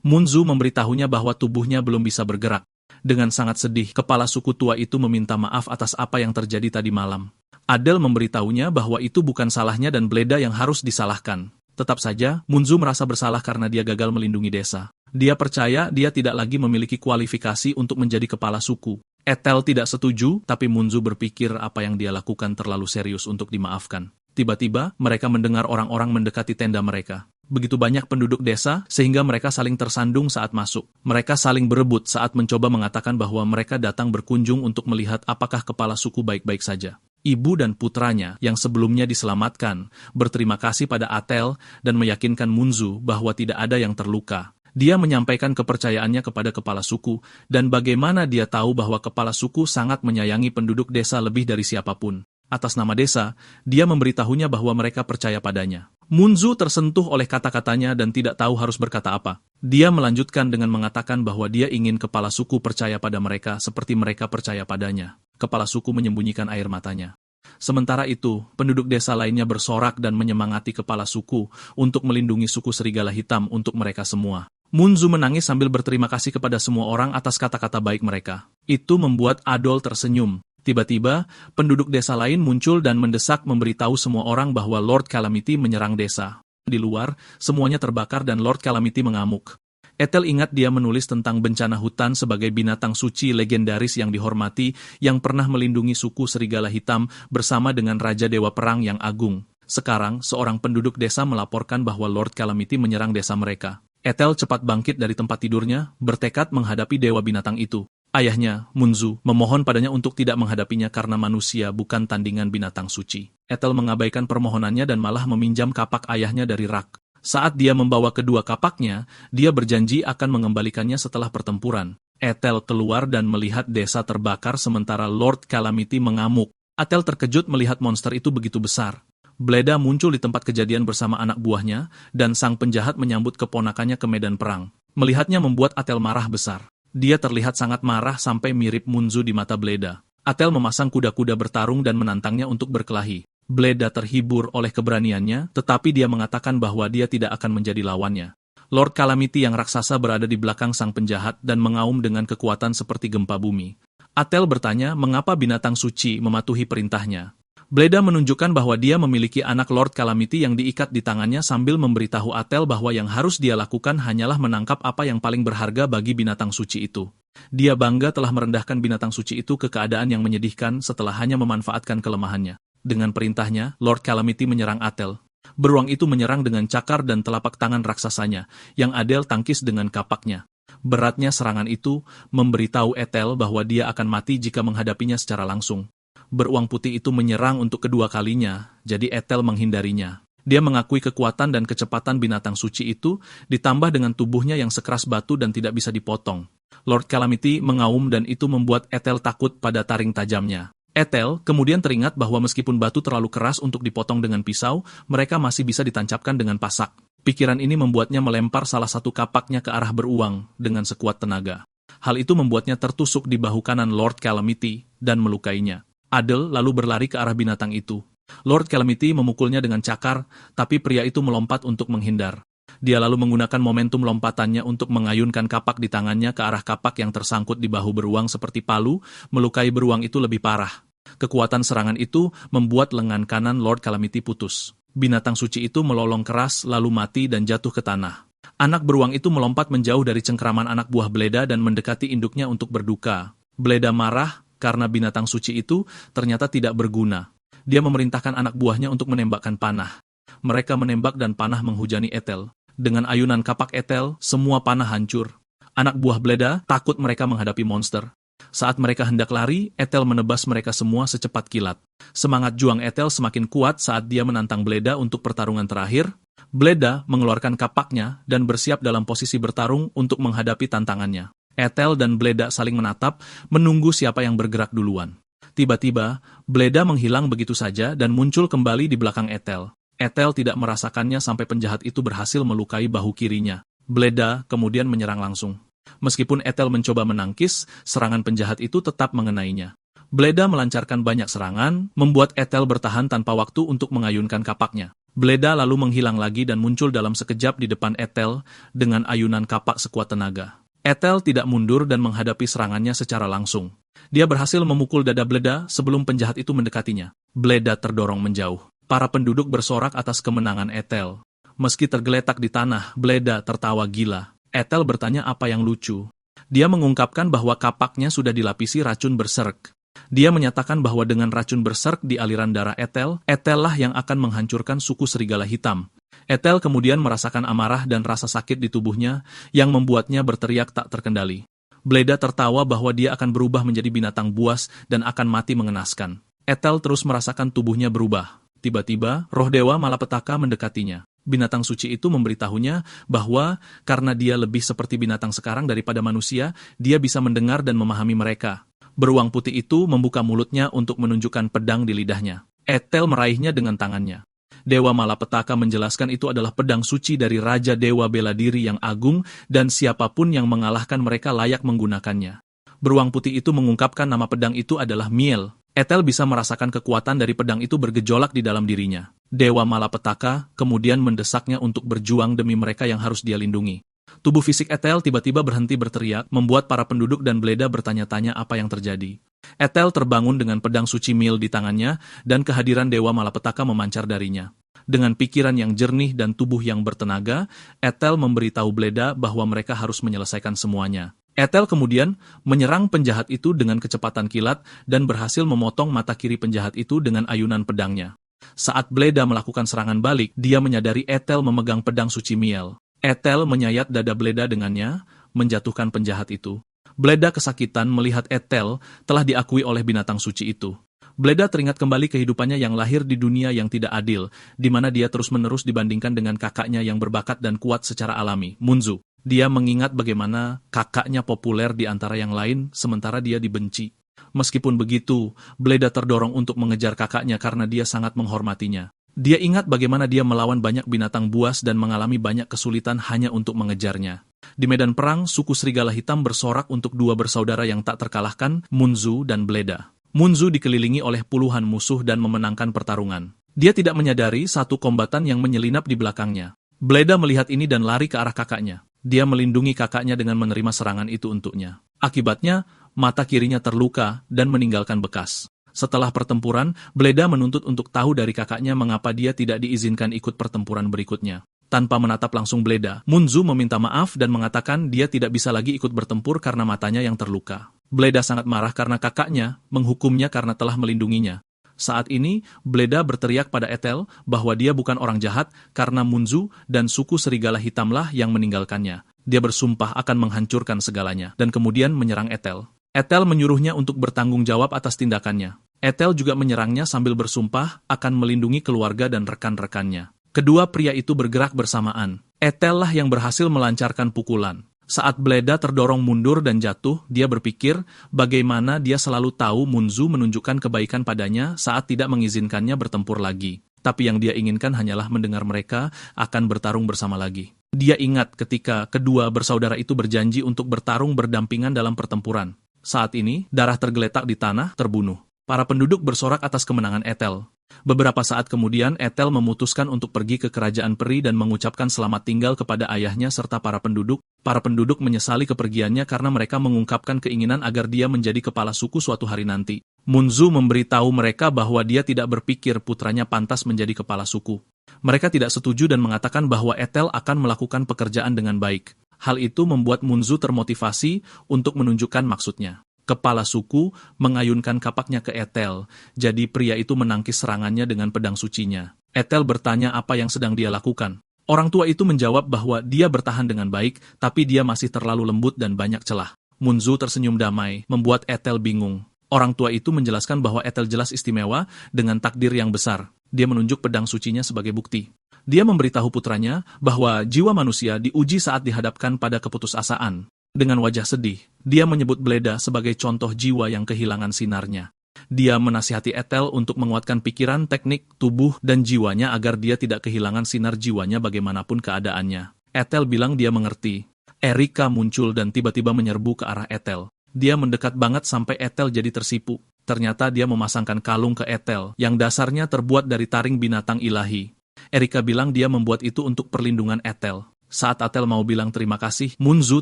Munzu memberitahunya bahwa tubuhnya belum bisa bergerak. Dengan sangat sedih, kepala suku tua itu meminta maaf atas apa yang terjadi tadi malam. Adel memberitahunya bahwa itu bukan salahnya dan Bleda yang harus disalahkan. Tetap saja, Munzu merasa bersalah karena dia gagal melindungi desa. Dia percaya dia tidak lagi memiliki kualifikasi untuk menjadi kepala suku. Ethel tidak setuju, tapi Munzu berpikir apa yang dia lakukan terlalu serius untuk dimaafkan. Tiba-tiba, mereka mendengar orang-orang mendekati tenda mereka. Begitu banyak penduduk desa, sehingga mereka saling tersandung saat masuk. Mereka saling berebut saat mencoba mengatakan bahwa mereka datang berkunjung untuk melihat apakah kepala suku baik-baik saja. Ibu dan putranya, yang sebelumnya diselamatkan, berterima kasih pada Atel dan meyakinkan Munzu bahwa tidak ada yang terluka. Dia menyampaikan kepercayaannya kepada kepala suku, dan bagaimana dia tahu bahwa kepala suku sangat menyayangi penduduk desa lebih dari siapapun. Atas nama desa, dia memberitahunya bahwa mereka percaya padanya. Munzu tersentuh oleh kata-katanya dan tidak tahu harus berkata apa. Dia melanjutkan dengan mengatakan bahwa dia ingin kepala suku percaya pada mereka seperti mereka percaya padanya. Kepala suku menyembunyikan air matanya. Sementara itu, penduduk desa lainnya bersorak dan menyemangati kepala suku untuk melindungi suku serigala hitam untuk mereka semua. Munzu menangis sambil berterima kasih kepada semua orang atas kata-kata baik mereka. Itu membuat Adol tersenyum. Tiba-tiba, penduduk desa lain muncul dan mendesak memberitahu semua orang bahwa Lord Calamity menyerang desa. Di luar, semuanya terbakar dan Lord Calamity mengamuk. Ethel ingat dia menulis tentang bencana hutan sebagai binatang suci legendaris yang dihormati yang pernah melindungi suku serigala hitam bersama dengan Raja Dewa Perang yang agung. Sekarang, seorang penduduk desa melaporkan bahwa Lord Calamity menyerang desa mereka. Ethel cepat bangkit dari tempat tidurnya, bertekad menghadapi dewa binatang itu. Ayahnya, Munzu, memohon padanya untuk tidak menghadapinya karena manusia bukan tandingan binatang suci. Ethel mengabaikan permohonannya dan malah meminjam kapak ayahnya dari rak. Saat dia membawa kedua kapaknya, dia berjanji akan mengembalikannya setelah pertempuran. Ethel keluar dan melihat desa terbakar sementara Lord Calamity mengamuk. Ethel terkejut melihat monster itu begitu besar. Bleda muncul di tempat kejadian bersama anak buahnya, dan sang penjahat menyambut keponakannya ke medan perang. Melihatnya membuat Ethel marah besar. Dia terlihat sangat marah sampai mirip Munzu di mata Bleda. Ethel memasang kuda-kuda bertarung dan menantangnya untuk berkelahi. Bleda terhibur oleh keberaniannya, tetapi dia mengatakan bahwa dia tidak akan menjadi lawannya. Lord Calamity yang raksasa berada di belakang sang penjahat dan mengaum dengan kekuatan seperti gempa bumi. Ethel bertanya mengapa binatang suci mematuhi perintahnya. Bleda menunjukkan bahwa dia memiliki anak Lord Calamity yang diikat di tangannya sambil memberitahu Ethel bahwa yang harus dia lakukan hanyalah menangkap apa yang paling berharga bagi binatang suci itu. Dia bangga telah merendahkan binatang suci itu ke keadaan yang menyedihkan setelah hanya memanfaatkan kelemahannya. Dengan perintahnya, Lord Calamity menyerang Ethel. Beruang itu menyerang dengan cakar dan telapak tangan raksasanya, yang Adel tangkis dengan kapaknya. Beratnya serangan itu memberitahu Ethel bahwa dia akan mati jika menghadapinya secara langsung. Beruang putih itu menyerang untuk kedua kalinya, jadi Ethel menghindarinya. Dia mengakui kekuatan dan kecepatan binatang suci itu, ditambah dengan tubuhnya yang sekeras batu dan tidak bisa dipotong. Lord Calamity mengaum dan itu membuat Ethel takut pada taring tajamnya. Ethel kemudian teringat bahwa meskipun batu terlalu keras untuk dipotong dengan pisau, mereka masih bisa ditancapkan dengan pasak. Pikiran ini membuatnya melempar salah satu kapaknya ke arah beruang dengan sekuat tenaga. Hal itu membuatnya tertusuk di bahu kanan Lord Calamity dan melukainya. Adel lalu berlari ke arah binatang itu. Lord Calamity memukulnya dengan cakar, tapi pria itu melompat untuk menghindar. Dia lalu menggunakan momentum lompatannya untuk mengayunkan kapak di tangannya ke arah kapak yang tersangkut di bahu beruang seperti palu, melukai beruang itu lebih parah. Kekuatan serangan itu membuat lengan kanan Lord Calamity putus. Binatang suci itu melolong keras, lalu mati dan jatuh ke tanah. Anak beruang itu melompat menjauh dari cengkraman anak buah Bleda dan mendekati induknya untuk berduka. Bleda marah karena binatang suci itu ternyata tidak berguna. Dia memerintahkan anak buahnya untuk menembakkan panah. Mereka menembak dan panah menghujani Ethel. Dengan ayunan kapak Ethel, semua panah hancur. Anak buah Bleda takut mereka menghadapi monster. Saat mereka hendak lari, Ethel menebas mereka semua secepat kilat. Semangat juang Ethel semakin kuat saat dia menantang Bleda untuk pertarungan terakhir. Bleda mengeluarkan kapaknya dan bersiap dalam posisi bertarung untuk menghadapi tantangannya. Ethel dan Bleda saling menatap, menunggu siapa yang bergerak duluan. Tiba-tiba, Bleda menghilang begitu saja dan muncul kembali di belakang Ethel. Ethel tidak merasakannya sampai penjahat itu berhasil melukai bahu kirinya. Bleda kemudian menyerang langsung. Meskipun Ethel mencoba menangkis, serangan penjahat itu tetap mengenainya. Bleda melancarkan banyak serangan, membuat Ethel bertahan tanpa waktu untuk mengayunkan kapaknya. Bleda lalu menghilang lagi dan muncul dalam sekejap di depan Ethel dengan ayunan kapak sekuat tenaga. Ethel tidak mundur dan menghadapi serangannya secara langsung. Dia berhasil memukul dada Bleda sebelum penjahat itu mendekatinya. Bleda terdorong menjauh. Para penduduk bersorak atas kemenangan Ethel. Meski tergeletak di tanah, Bleda tertawa gila. Ethel bertanya apa yang lucu. Dia mengungkapkan bahwa kapaknya sudah dilapisi racun berserk. Dia menyatakan bahwa dengan racun berserk di aliran darah Ethel, Ethel lah yang akan menghancurkan suku serigala hitam. Ethel kemudian merasakan amarah dan rasa sakit di tubuhnya yang membuatnya berteriak tak terkendali. Bleda tertawa bahwa dia akan berubah menjadi binatang buas dan akan mati mengenaskan. Ethel terus merasakan tubuhnya berubah. Tiba-tiba, roh dewa malapetaka mendekatinya. Binatang suci itu memberitahunya bahwa karena dia lebih seperti binatang sekarang daripada manusia, dia bisa mendengar dan memahami mereka. Beruang putih itu membuka mulutnya untuk menunjukkan pedang di lidahnya. Ethel meraihnya dengan tangannya. Dewa malapetaka menjelaskan itu adalah pedang suci dari Raja Dewa Bela Diri yang agung dan siapapun yang mengalahkan mereka layak menggunakannya. Beruang putih itu mengungkapkan nama pedang itu adalah Miel. Ethel bisa merasakan kekuatan dari pedang itu bergejolak di dalam dirinya. Dewa malapetaka kemudian mendesaknya untuk berjuang demi mereka yang harus dia lindungi. Tubuh fisik Ethel tiba-tiba berhenti berteriak, membuat para penduduk dan Bleda bertanya-tanya apa yang terjadi. Ethel terbangun dengan pedang suci Miel di tangannya, dan kehadiran Dewa malapetaka memancar darinya. Dengan pikiran yang jernih dan tubuh yang bertenaga, Ethel memberitahu Bleda bahwa mereka harus menyelesaikan semuanya. Ethel kemudian menyerang penjahat itu dengan kecepatan kilat dan berhasil memotong mata kiri penjahat itu dengan ayunan pedangnya. Saat Bleda melakukan serangan balik, dia menyadari Ethel memegang pedang suci Miel. Ethel menyayat dada Bleda dengannya, menjatuhkan penjahat itu. Bleda kesakitan melihat Ethel telah diakui oleh binatang suci itu. Bleda teringat kembali kehidupannya yang lahir di dunia yang tidak adil, di mana dia terus-menerus dibandingkan dengan kakaknya yang berbakat dan kuat secara alami, Munzu. Dia mengingat bagaimana kakaknya populer di antara yang lain, sementara dia dibenci. Meskipun begitu, Bleda terdorong untuk mengejar kakaknya karena dia sangat menghormatinya. Dia ingat bagaimana dia melawan banyak binatang buas dan mengalami banyak kesulitan hanya untuk mengejarnya. Di medan perang, suku serigala hitam bersorak untuk dua bersaudara yang tak terkalahkan, Munzu dan Bleda. Munzu dikelilingi oleh puluhan musuh dan memenangkan pertarungan. Dia tidak menyadari satu kombatan yang menyelinap di belakangnya. Bleda melihat ini dan lari ke arah kakaknya. Dia melindungi kakaknya dengan menerima serangan itu untuknya. Akibatnya, mata kirinya terluka dan meninggalkan bekas. Setelah pertempuran, Bleda menuntut untuk tahu dari kakaknya mengapa dia tidak diizinkan ikut pertempuran berikutnya. Tanpa menatap langsung Bleda, Munzu meminta maaf dan mengatakan dia tidak bisa lagi ikut bertempur karena matanya yang terluka. Bleda sangat marah karena kakaknya menghukumnya karena telah melindunginya. Saat ini, Bleda berteriak pada Ethel bahwa dia bukan orang jahat karena Munzu dan suku serigala hitamlah yang meninggalkannya. Dia bersumpah akan menghancurkan segalanya dan kemudian menyerang Ethel. Ethel menyuruhnya untuk bertanggung jawab atas tindakannya. Ethel juga menyerangnya sambil bersumpah akan melindungi keluarga dan rekan-rekannya. Kedua pria itu bergerak bersamaan. Ethel lah yang berhasil melancarkan pukulan. Saat Bleda terdorong mundur dan jatuh, dia berpikir bagaimana dia selalu tahu Munzu menunjukkan kebaikan padanya saat tidak mengizinkannya bertempur lagi. Tapi yang dia inginkan hanyalah mendengar mereka akan bertarung bersama lagi. Dia ingat ketika kedua bersaudara itu berjanji untuk bertarung berdampingan dalam pertempuran. Saat ini, darah tergeletak di tanah, terbunuh. Para penduduk bersorak atas kemenangan Ethel. Beberapa saat kemudian, Ethel memutuskan untuk pergi ke kerajaan peri dan mengucapkan selamat tinggal kepada ayahnya serta para penduduk. Para penduduk menyesali kepergiannya karena mereka mengungkapkan keinginan agar dia menjadi kepala suku suatu hari nanti. Munzu memberitahu mereka bahwa dia tidak berpikir putranya pantas menjadi kepala suku. Mereka tidak setuju dan mengatakan bahwa Ethel akan melakukan pekerjaan dengan baik. Hal itu membuat Munzu termotivasi untuk menunjukkan maksudnya. Kepala suku mengayunkan kapaknya ke Ethel, jadi pria itu menangkis serangannya dengan pedang sucinya. Ethel bertanya apa yang sedang dia lakukan. Orang tua itu menjawab bahwa dia bertahan dengan baik, tapi dia masih terlalu lembut dan banyak celah. Munzu tersenyum damai, membuat Ethel bingung. Orang tua itu menjelaskan bahwa Ethel jelas istimewa dengan takdir yang besar. Dia menunjuk pedang sucinya sebagai bukti. Dia memberitahu putranya bahwa jiwa manusia diuji saat dihadapkan pada keputusasaan. Dengan wajah sedih, dia menyebut Bleda sebagai contoh jiwa yang kehilangan sinarnya. Dia menasihati Ethel untuk menguatkan pikiran, teknik, tubuh, dan jiwanya agar dia tidak kehilangan sinar jiwanya bagaimanapun keadaannya. Ethel bilang dia mengerti. Erika muncul dan tiba-tiba menyerbu ke arah Ethel. Dia mendekat banget sampai Ethel jadi tersipu. Ternyata dia memasangkan kalung ke Ethel, yang dasarnya terbuat dari taring binatang ilahi. Erika bilang dia membuat itu untuk perlindungan Ethel. Saat Ethel mau bilang terima kasih, Munzu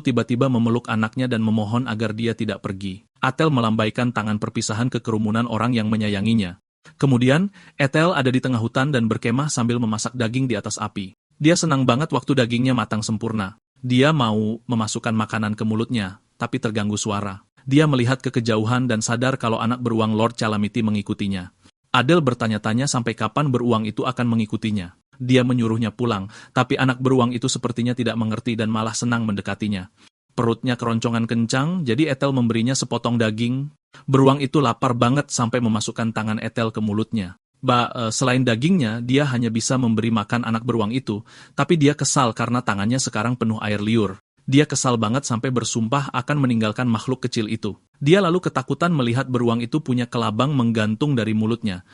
tiba-tiba memeluk anaknya dan memohon agar dia tidak pergi. Ethel melambaikan tangan perpisahan ke kerumunan orang yang menyayanginya. Kemudian, Ethel ada di tengah hutan dan berkemah sambil memasak daging di atas api. Dia senang banget waktu dagingnya matang sempurna. Dia mau memasukkan makanan ke mulutnya, tapi terganggu suara. Dia melihat ke kejauhan dan sadar kalau anak beruang Lord Calamity mengikutinya. Adele bertanya-tanya sampai kapan beruang itu akan mengikutinya. Dia menyuruhnya pulang, tapi anak beruang itu sepertinya tidak mengerti dan malah senang mendekatinya. Perutnya keroncongan kencang, jadi Ethel memberinya sepotong daging. Beruang itu lapar banget sampai memasukkan tangan Ethel ke mulutnya. Selain dagingnya, dia hanya bisa memberi makan anak beruang itu, tapi dia kesal karena tangannya sekarang penuh air liur. Dia kesal banget sampai bersumpah akan meninggalkan makhluk kecil itu. Dia lalu ketakutan melihat beruang itu punya kelabang menggantung dari mulutnya.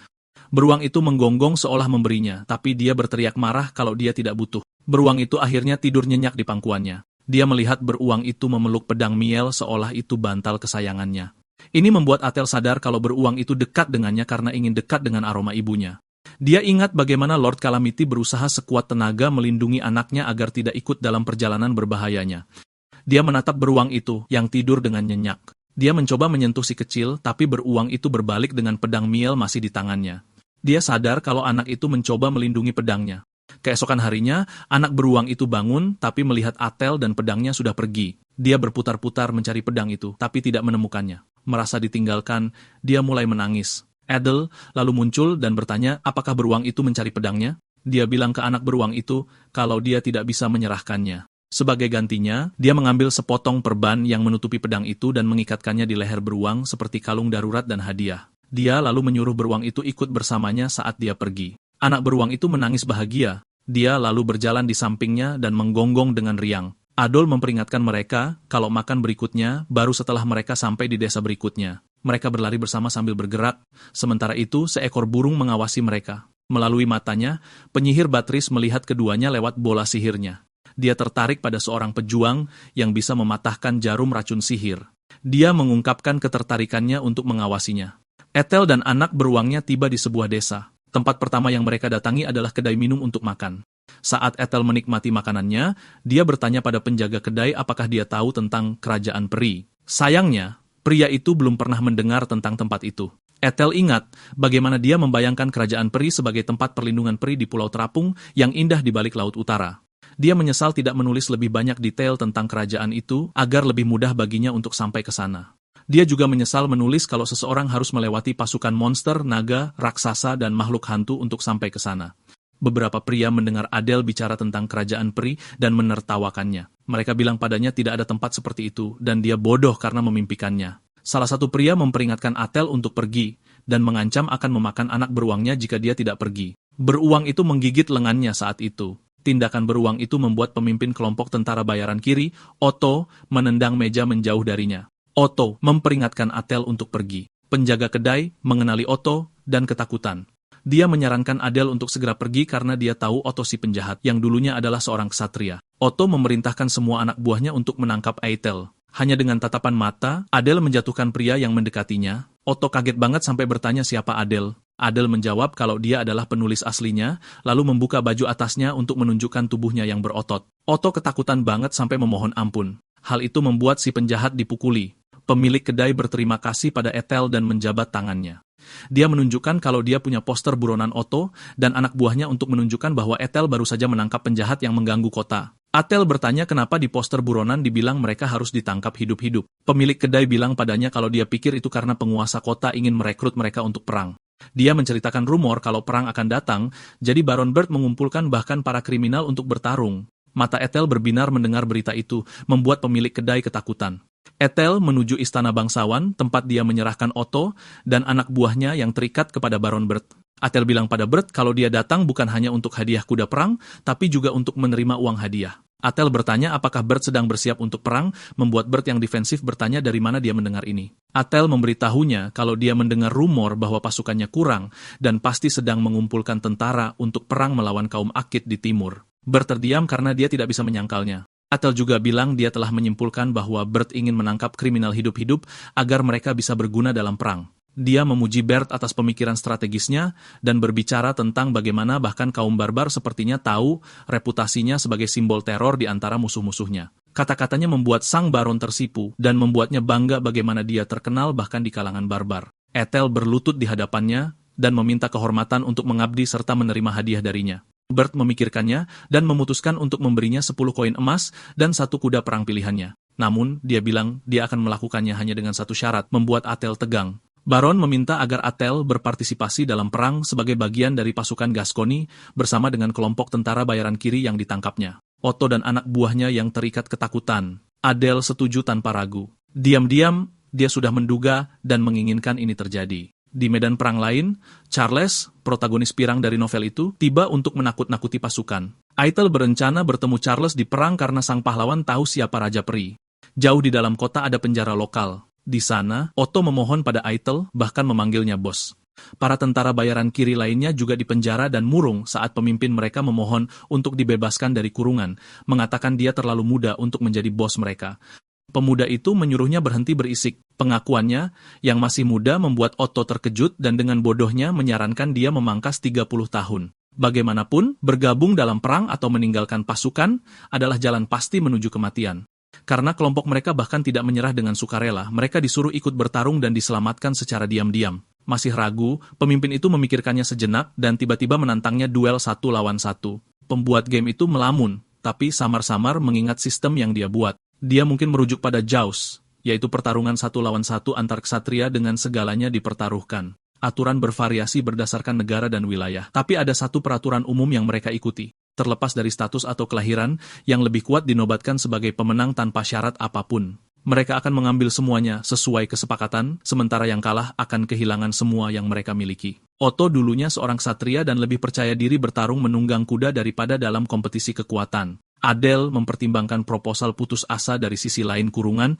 Beruang itu menggonggong seolah memberinya, tapi dia berteriak marah kalau dia tidak butuh. Beruang itu akhirnya tidur nyenyak di pangkuannya. Dia melihat beruang itu memeluk pedang miel seolah itu bantal kesayangannya. Ini membuat Ethel sadar kalau beruang itu dekat dengannya karena ingin dekat dengan aroma ibunya. Dia ingat bagaimana Lord Calamity berusaha sekuat tenaga melindungi anaknya agar tidak ikut dalam perjalanan berbahayanya. Dia menatap beruang itu yang tidur dengan nyenyak. Dia mencoba menyentuh si kecil, tapi beruang itu berbalik dengan pedang miel masih di tangannya. Dia sadar kalau anak itu mencoba melindungi pedangnya. Keesokan harinya, anak beruang itu bangun, tapi melihat Ethel dan pedangnya sudah pergi. Dia berputar-putar mencari pedang itu, tapi tidak menemukannya. Merasa ditinggalkan, dia mulai menangis. Adele lalu muncul dan bertanya apakah beruang itu mencari pedangnya. Dia bilang ke anak beruang itu kalau dia tidak bisa menyerahkannya. Sebagai gantinya, dia mengambil sepotong perban yang menutupi pedang itu dan mengikatkannya di leher beruang seperti kalung darurat dan hadiah. Dia lalu menyuruh beruang itu ikut bersamanya saat dia pergi. Anak beruang itu menangis bahagia. Dia lalu berjalan di sampingnya dan menggonggong dengan riang. Adol memperingatkan mereka kalau makan berikutnya baru setelah mereka sampai di desa berikutnya. Mereka berlari bersama sambil bergerak. Sementara itu, seekor burung mengawasi mereka. Melalui matanya, penyihir Batris melihat keduanya lewat bola sihirnya. Dia tertarik pada seorang pejuang yang bisa mematahkan jarum racun sihir. Dia mengungkapkan ketertarikannya untuk mengawasinya. Ethel dan anak beruangnya tiba di sebuah desa. Tempat pertama yang mereka datangi adalah kedai minum untuk makan. Saat Ethel menikmati makanannya, dia bertanya pada penjaga kedai apakah dia tahu tentang kerajaan peri. Sayangnya, pria itu belum pernah mendengar tentang tempat itu. Ethel ingat bagaimana dia membayangkan kerajaan peri sebagai tempat perlindungan peri di Pulau Terapung yang indah di balik Laut Utara. Dia menyesal tidak menulis lebih banyak detail tentang kerajaan itu agar lebih mudah baginya untuk sampai ke sana. Dia juga menyesal menulis kalau seseorang harus melewati pasukan monster, naga, raksasa, dan makhluk hantu untuk sampai ke sana. Beberapa pria mendengar Adele bicara tentang kerajaan peri dan menertawakannya. Mereka bilang padanya tidak ada tempat seperti itu, dan dia bodoh karena memimpikannya. Salah satu pria memperingatkan Ethel untuk pergi, dan mengancam akan memakan anak beruangnya jika dia tidak pergi. Beruang itu menggigit lengannya saat itu. Tindakan beruang itu membuat pemimpin kelompok tentara bayaran kiri, Otto, menendang meja menjauh darinya. Otto memperingatkan Ethel untuk pergi. Penjaga kedai mengenali Otto dan ketakutan. Dia menyarankan Adele untuk segera pergi karena dia tahu Otto si penjahat yang dulunya adalah seorang ksatria. Otto memerintahkan semua anak buahnya untuk menangkap Ethel. Hanya dengan tatapan mata, Adele menjatuhkan pria yang mendekatinya. Otto kaget banget sampai bertanya siapa Adele. Adele menjawab kalau dia adalah penulis aslinya, lalu membuka baju atasnya untuk menunjukkan tubuhnya yang berotot. Otto ketakutan banget sampai memohon ampun. Hal itu membuat si penjahat dipukuli. Pemilik kedai berterima kasih pada Ethel dan menjabat tangannya. Dia menunjukkan kalau dia punya poster buronan Otto dan anak buahnya untuk menunjukkan bahwa Ethel baru saja menangkap penjahat yang mengganggu kota. Ethel bertanya kenapa di poster buronan dibilang mereka harus ditangkap hidup-hidup. Pemilik kedai bilang padanya kalau dia pikir itu karena penguasa kota ingin merekrut mereka untuk perang. Dia menceritakan rumor kalau perang akan datang, jadi Baron Bird mengumpulkan bahkan para kriminal untuk bertarung. Mata Ethel berbinar mendengar berita itu, membuat pemilik kedai ketakutan. Ethel menuju istana bangsawan, tempat dia menyerahkan Otto dan anak buahnya yang terikat kepada Baron Bird. Ethel bilang pada Bird kalau dia datang bukan hanya untuk hadiah kuda perang, tapi juga untuk menerima uang hadiah. Ethel bertanya apakah Bird sedang bersiap untuk perang, membuat Bird yang defensif bertanya dari mana dia mendengar ini. Ethel memberitahunya kalau dia mendengar rumor bahwa pasukannya kurang dan pasti sedang mengumpulkan tentara untuk perang melawan kaum Akit di timur. Bird terdiam karena dia tidak bisa menyangkalnya. Ethel juga bilang dia telah menyimpulkan bahwa Bird ingin menangkap kriminal hidup-hidup agar mereka bisa berguna dalam perang. Dia memuji Bird atas pemikiran strategisnya dan berbicara tentang bagaimana bahkan kaum barbar sepertinya tahu reputasinya sebagai simbol teror di antara musuh-musuhnya. Kata-katanya membuat sang baron tersipu dan membuatnya bangga bagaimana dia terkenal bahkan di kalangan barbar. Ethel berlutut di hadapannya dan meminta kehormatan untuk mengabdi serta menerima hadiah darinya. Bird memikirkannya dan memutuskan untuk memberinya 10 koin emas dan 1 kuda perang pilihannya. Namun, dia bilang dia akan melakukannya hanya dengan satu syarat, membuat Ethel tegang. Baron meminta agar Ethel berpartisipasi dalam perang sebagai bagian dari pasukan Gascony bersama dengan kelompok tentara bayaran kiri yang ditangkapnya. Otto dan anak buahnya yang terikat ketakutan. Adele setuju tanpa ragu. Diam-diam, dia sudah menduga dan menginginkan ini terjadi. Di medan perang lain, Charles, protagonis pirang dari novel itu, tiba untuk menakut-nakuti pasukan. Ethel berencana bertemu Charles di perang karena sang pahlawan tahu siapa Raja Peri. Jauh di dalam kota ada penjara lokal. Di sana, Otto memohon pada Ethel, bahkan memanggilnya bos. Para tentara bayaran kiri lainnya juga dipenjara dan murung saat pemimpin mereka memohon untuk dibebaskan dari kurungan, mengatakan dia terlalu muda untuk menjadi bos mereka. Pemuda itu menyuruhnya berhenti berisik. Pengakuannya, yang masih muda membuat Otto terkejut dan dengan bodohnya menyarankan dia memangkas 30 tahun. Bagaimanapun, bergabung dalam perang atau meninggalkan pasukan adalah jalan pasti menuju kematian. Karena kelompok mereka bahkan tidak menyerah dengan sukarela, mereka disuruh ikut bertarung dan diselamatkan secara diam-diam. Masih ragu, pemimpin itu memikirkannya sejenak dan tiba-tiba menantangnya duel 1 lawan 1. Pembuat game itu melamun, tapi samar-samar mengingat sistem yang dia buat. Dia mungkin merujuk pada Jaws, yaitu pertarungan 1 lawan 1 antar ksatria dengan segalanya dipertaruhkan. Aturan bervariasi berdasarkan negara dan wilayah, tapi ada satu peraturan umum yang mereka ikuti. Terlepas dari status atau kelahiran, yang lebih kuat dinobatkan sebagai pemenang tanpa syarat apapun. Mereka akan mengambil semuanya sesuai kesepakatan, sementara yang kalah akan kehilangan semua yang mereka miliki. Otto dulunya seorang ksatria dan lebih percaya diri bertarung menunggang kuda daripada dalam kompetisi kekuatan. Adele mempertimbangkan proposal putus asa dari sisi lain kurungan.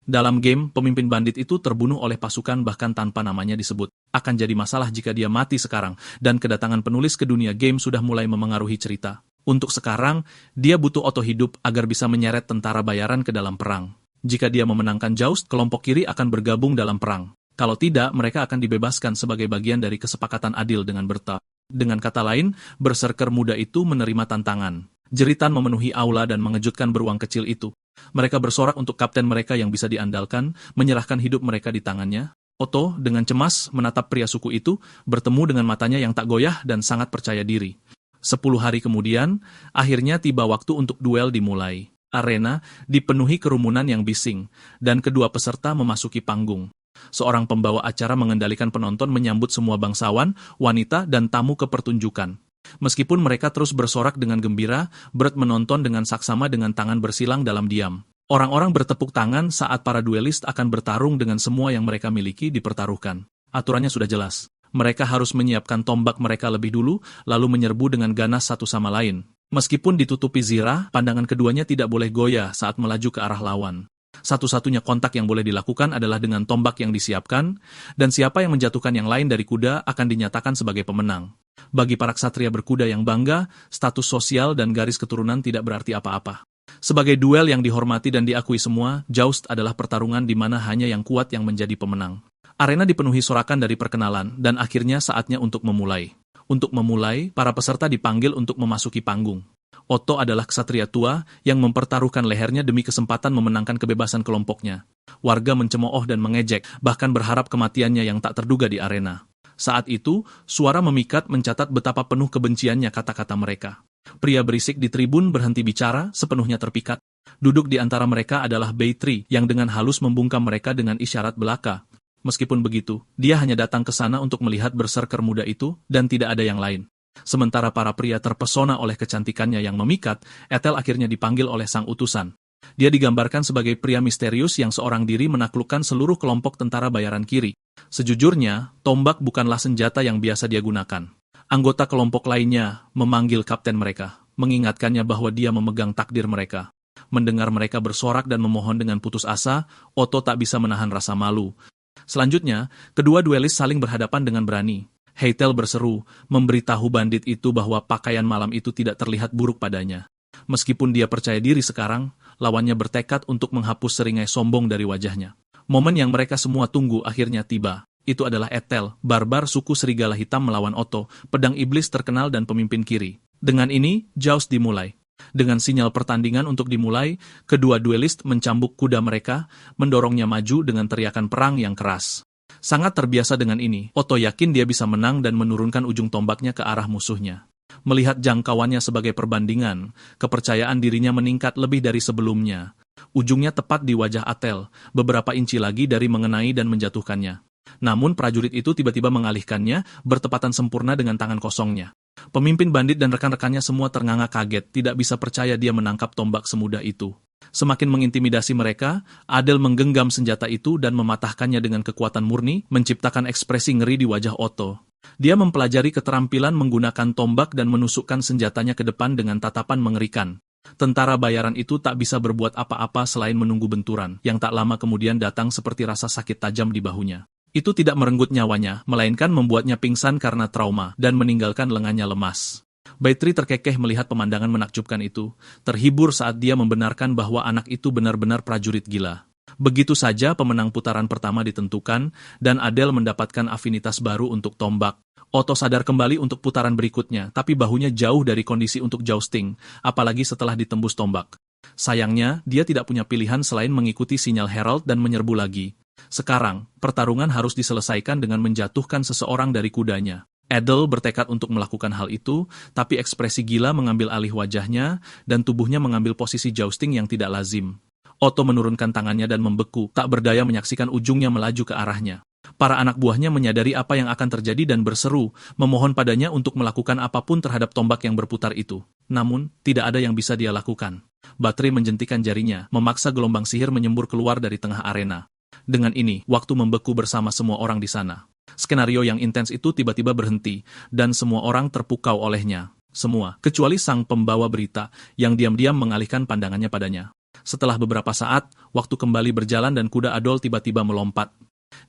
Dalam game, pemimpin bandit itu terbunuh oleh pasukan bahkan tanpa namanya disebut. Akan jadi masalah jika dia mati sekarang, dan kedatangan penulis ke dunia game sudah mulai memengaruhi cerita. Untuk sekarang, dia butuh Otto hidup agar bisa menyeret tentara bayaran ke dalam perang. Jika dia memenangkan Jaust, kelompok kiri akan bergabung dalam perang. Kalau tidak, mereka akan dibebaskan sebagai bagian dari kesepakatan adil dengan Berta. Dengan kata lain, berserker muda itu menerima tantangan. Jeritan memenuhi aula dan mengejutkan beruang kecil itu. Mereka bersorak untuk kapten mereka yang bisa diandalkan, menyerahkan hidup mereka di tangannya. Otto, dengan cemas, menatap pria suku itu, bertemu dengan matanya yang tak goyah dan sangat percaya diri. 10 hari kemudian, akhirnya tiba waktu untuk duel dimulai. Arena dipenuhi kerumunan yang bising, dan kedua peserta memasuki panggung. Seorang pembawa acara mengendalikan penonton menyambut semua bangsawan, wanita, dan tamu ke pertunjukan. Meskipun mereka terus bersorak dengan gembira, Bird menonton dengan saksama dengan tangan bersilang dalam diam. Orang-orang bertepuk tangan saat para duelis akan bertarung dengan semua yang mereka miliki dipertaruhkan. Aturannya sudah jelas. Mereka harus menyiapkan tombak mereka lebih dulu, lalu menyerbu dengan ganas satu sama lain. Meskipun ditutupi zirah, pandangan keduanya tidak boleh goyah saat melaju ke arah lawan. Satu-satunya kontak yang boleh dilakukan adalah dengan tombak yang disiapkan, dan siapa yang menjatuhkan yang lain dari kuda akan dinyatakan sebagai pemenang. Bagi para ksatria berkuda yang bangga, status sosial dan garis keturunan tidak berarti apa-apa. Sebagai duel yang dihormati dan diakui semua, Joust adalah pertarungan di mana hanya yang kuat yang menjadi pemenang. Arena dipenuhi sorakan dari perkenalan, dan akhirnya saatnya untuk memulai. Untuk memulai, para peserta dipanggil untuk memasuki panggung. Otto adalah ksatria tua yang mempertaruhkan lehernya demi kesempatan memenangkan kebebasan kelompoknya. Warga mencemooh dan mengejek, bahkan berharap kematiannya yang tak terduga di arena. Saat itu, suara memikat mencatat betapa penuh kebenciannya kata-kata mereka. Pria berisik di tribun berhenti bicara, sepenuhnya terpikat. Duduk di antara mereka adalah Beitri, yang dengan halus membungkam mereka dengan isyarat belaka. Meskipun begitu, dia hanya datang ke sana untuk melihat berserker muda itu, dan tidak ada yang lain. Sementara para pria terpesona oleh kecantikannya yang memikat, Ethel akhirnya dipanggil oleh sang utusan. Dia digambarkan sebagai pria misterius yang seorang diri menaklukkan seluruh kelompok tentara bayaran kiri. Sejujurnya, tombak bukanlah senjata yang biasa dia gunakan. Anggota kelompok lainnya memanggil kapten mereka, mengingatkannya bahwa dia memegang takdir mereka. Mendengar mereka bersorak dan memohon dengan putus asa, Otto tak bisa menahan rasa malu. Selanjutnya, kedua duelis saling berhadapan dengan berani. Heitel berseru, memberitahu bandit itu bahwa pakaian malam itu tidak terlihat buruk padanya. Meskipun dia percaya diri sekarang, lawannya bertekad untuk menghapus seringai sombong dari wajahnya. Momen yang mereka semua tunggu akhirnya tiba. Itu adalah Ethel, barbar suku serigala hitam melawan Otto, pedang iblis terkenal dan pemimpin kiri. Dengan ini, Joust dimulai. Dengan sinyal pertandingan untuk dimulai, kedua duelis mencambuk kuda mereka, mendorongnya maju dengan teriakan perang yang keras. Sangat terbiasa dengan ini, Otto yakin dia bisa menang dan menurunkan ujung tombaknya ke arah musuhnya. Melihat jangkauannya sebagai perbandingan, kepercayaan dirinya meningkat lebih dari sebelumnya. Ujungnya tepat di wajah Ethel, beberapa inci lagi dari mengenai dan menjatuhkannya. Namun prajurit itu tiba-tiba mengalihkannya, bertepatan sempurna dengan tangan kosongnya. Pemimpin bandit dan rekan-rekannya semua ternganga kaget, tidak bisa percaya dia menangkap tombak semudah itu. Semakin mengintimidasi mereka, Adel menggenggam senjata itu dan mematahkannya dengan kekuatan murni, menciptakan ekspresi ngeri di wajah Otto. Dia mempelajari keterampilan menggunakan tombak dan menusukkan senjatanya ke depan dengan tatapan mengerikan. Tentara bayaran itu tak bisa berbuat apa-apa selain menunggu benturan, yang tak lama kemudian datang seperti rasa sakit tajam di bahunya. Itu tidak merenggut nyawanya, melainkan membuatnya pingsan karena trauma dan meninggalkan lengannya lemas. Beitri terkekeh melihat pemandangan menakjubkan itu, terhibur saat dia membenarkan bahwa anak itu benar-benar prajurit gila. Begitu saja pemenang putaran pertama ditentukan, dan Adel mendapatkan afinitas baru untuk tombak. Otto sadar kembali untuk putaran berikutnya, tapi bahunya jauh dari kondisi untuk jousting, apalagi setelah ditembus tombak. Sayangnya, dia tidak punya pilihan selain mengikuti sinyal Herald dan menyerbu lagi. Sekarang, pertarungan harus diselesaikan dengan menjatuhkan seseorang dari kudanya. Adel bertekad untuk melakukan hal itu, tapi ekspresi gila mengambil alih wajahnya, dan tubuhnya mengambil posisi jousting yang tidak lazim. Otto menurunkan tangannya dan membeku, tak berdaya menyaksikan ujungnya melaju ke arahnya. Para anak buahnya menyadari apa yang akan terjadi dan berseru, memohon padanya untuk melakukan apapun terhadap tombak yang berputar itu. Namun, tidak ada yang bisa dia lakukan. Batri menjentikan jarinya, memaksa gelombang sihir menyembur keluar dari tengah arena. Dengan ini, waktu membeku bersama semua orang di sana. Skenario yang intens itu tiba-tiba berhenti, dan semua orang terpukau olehnya. Semua, kecuali sang pembawa berita, yang diam-diam mengalihkan pandangannya padanya. Setelah beberapa saat, waktu kembali berjalan dan kuda Adol tiba-tiba melompat.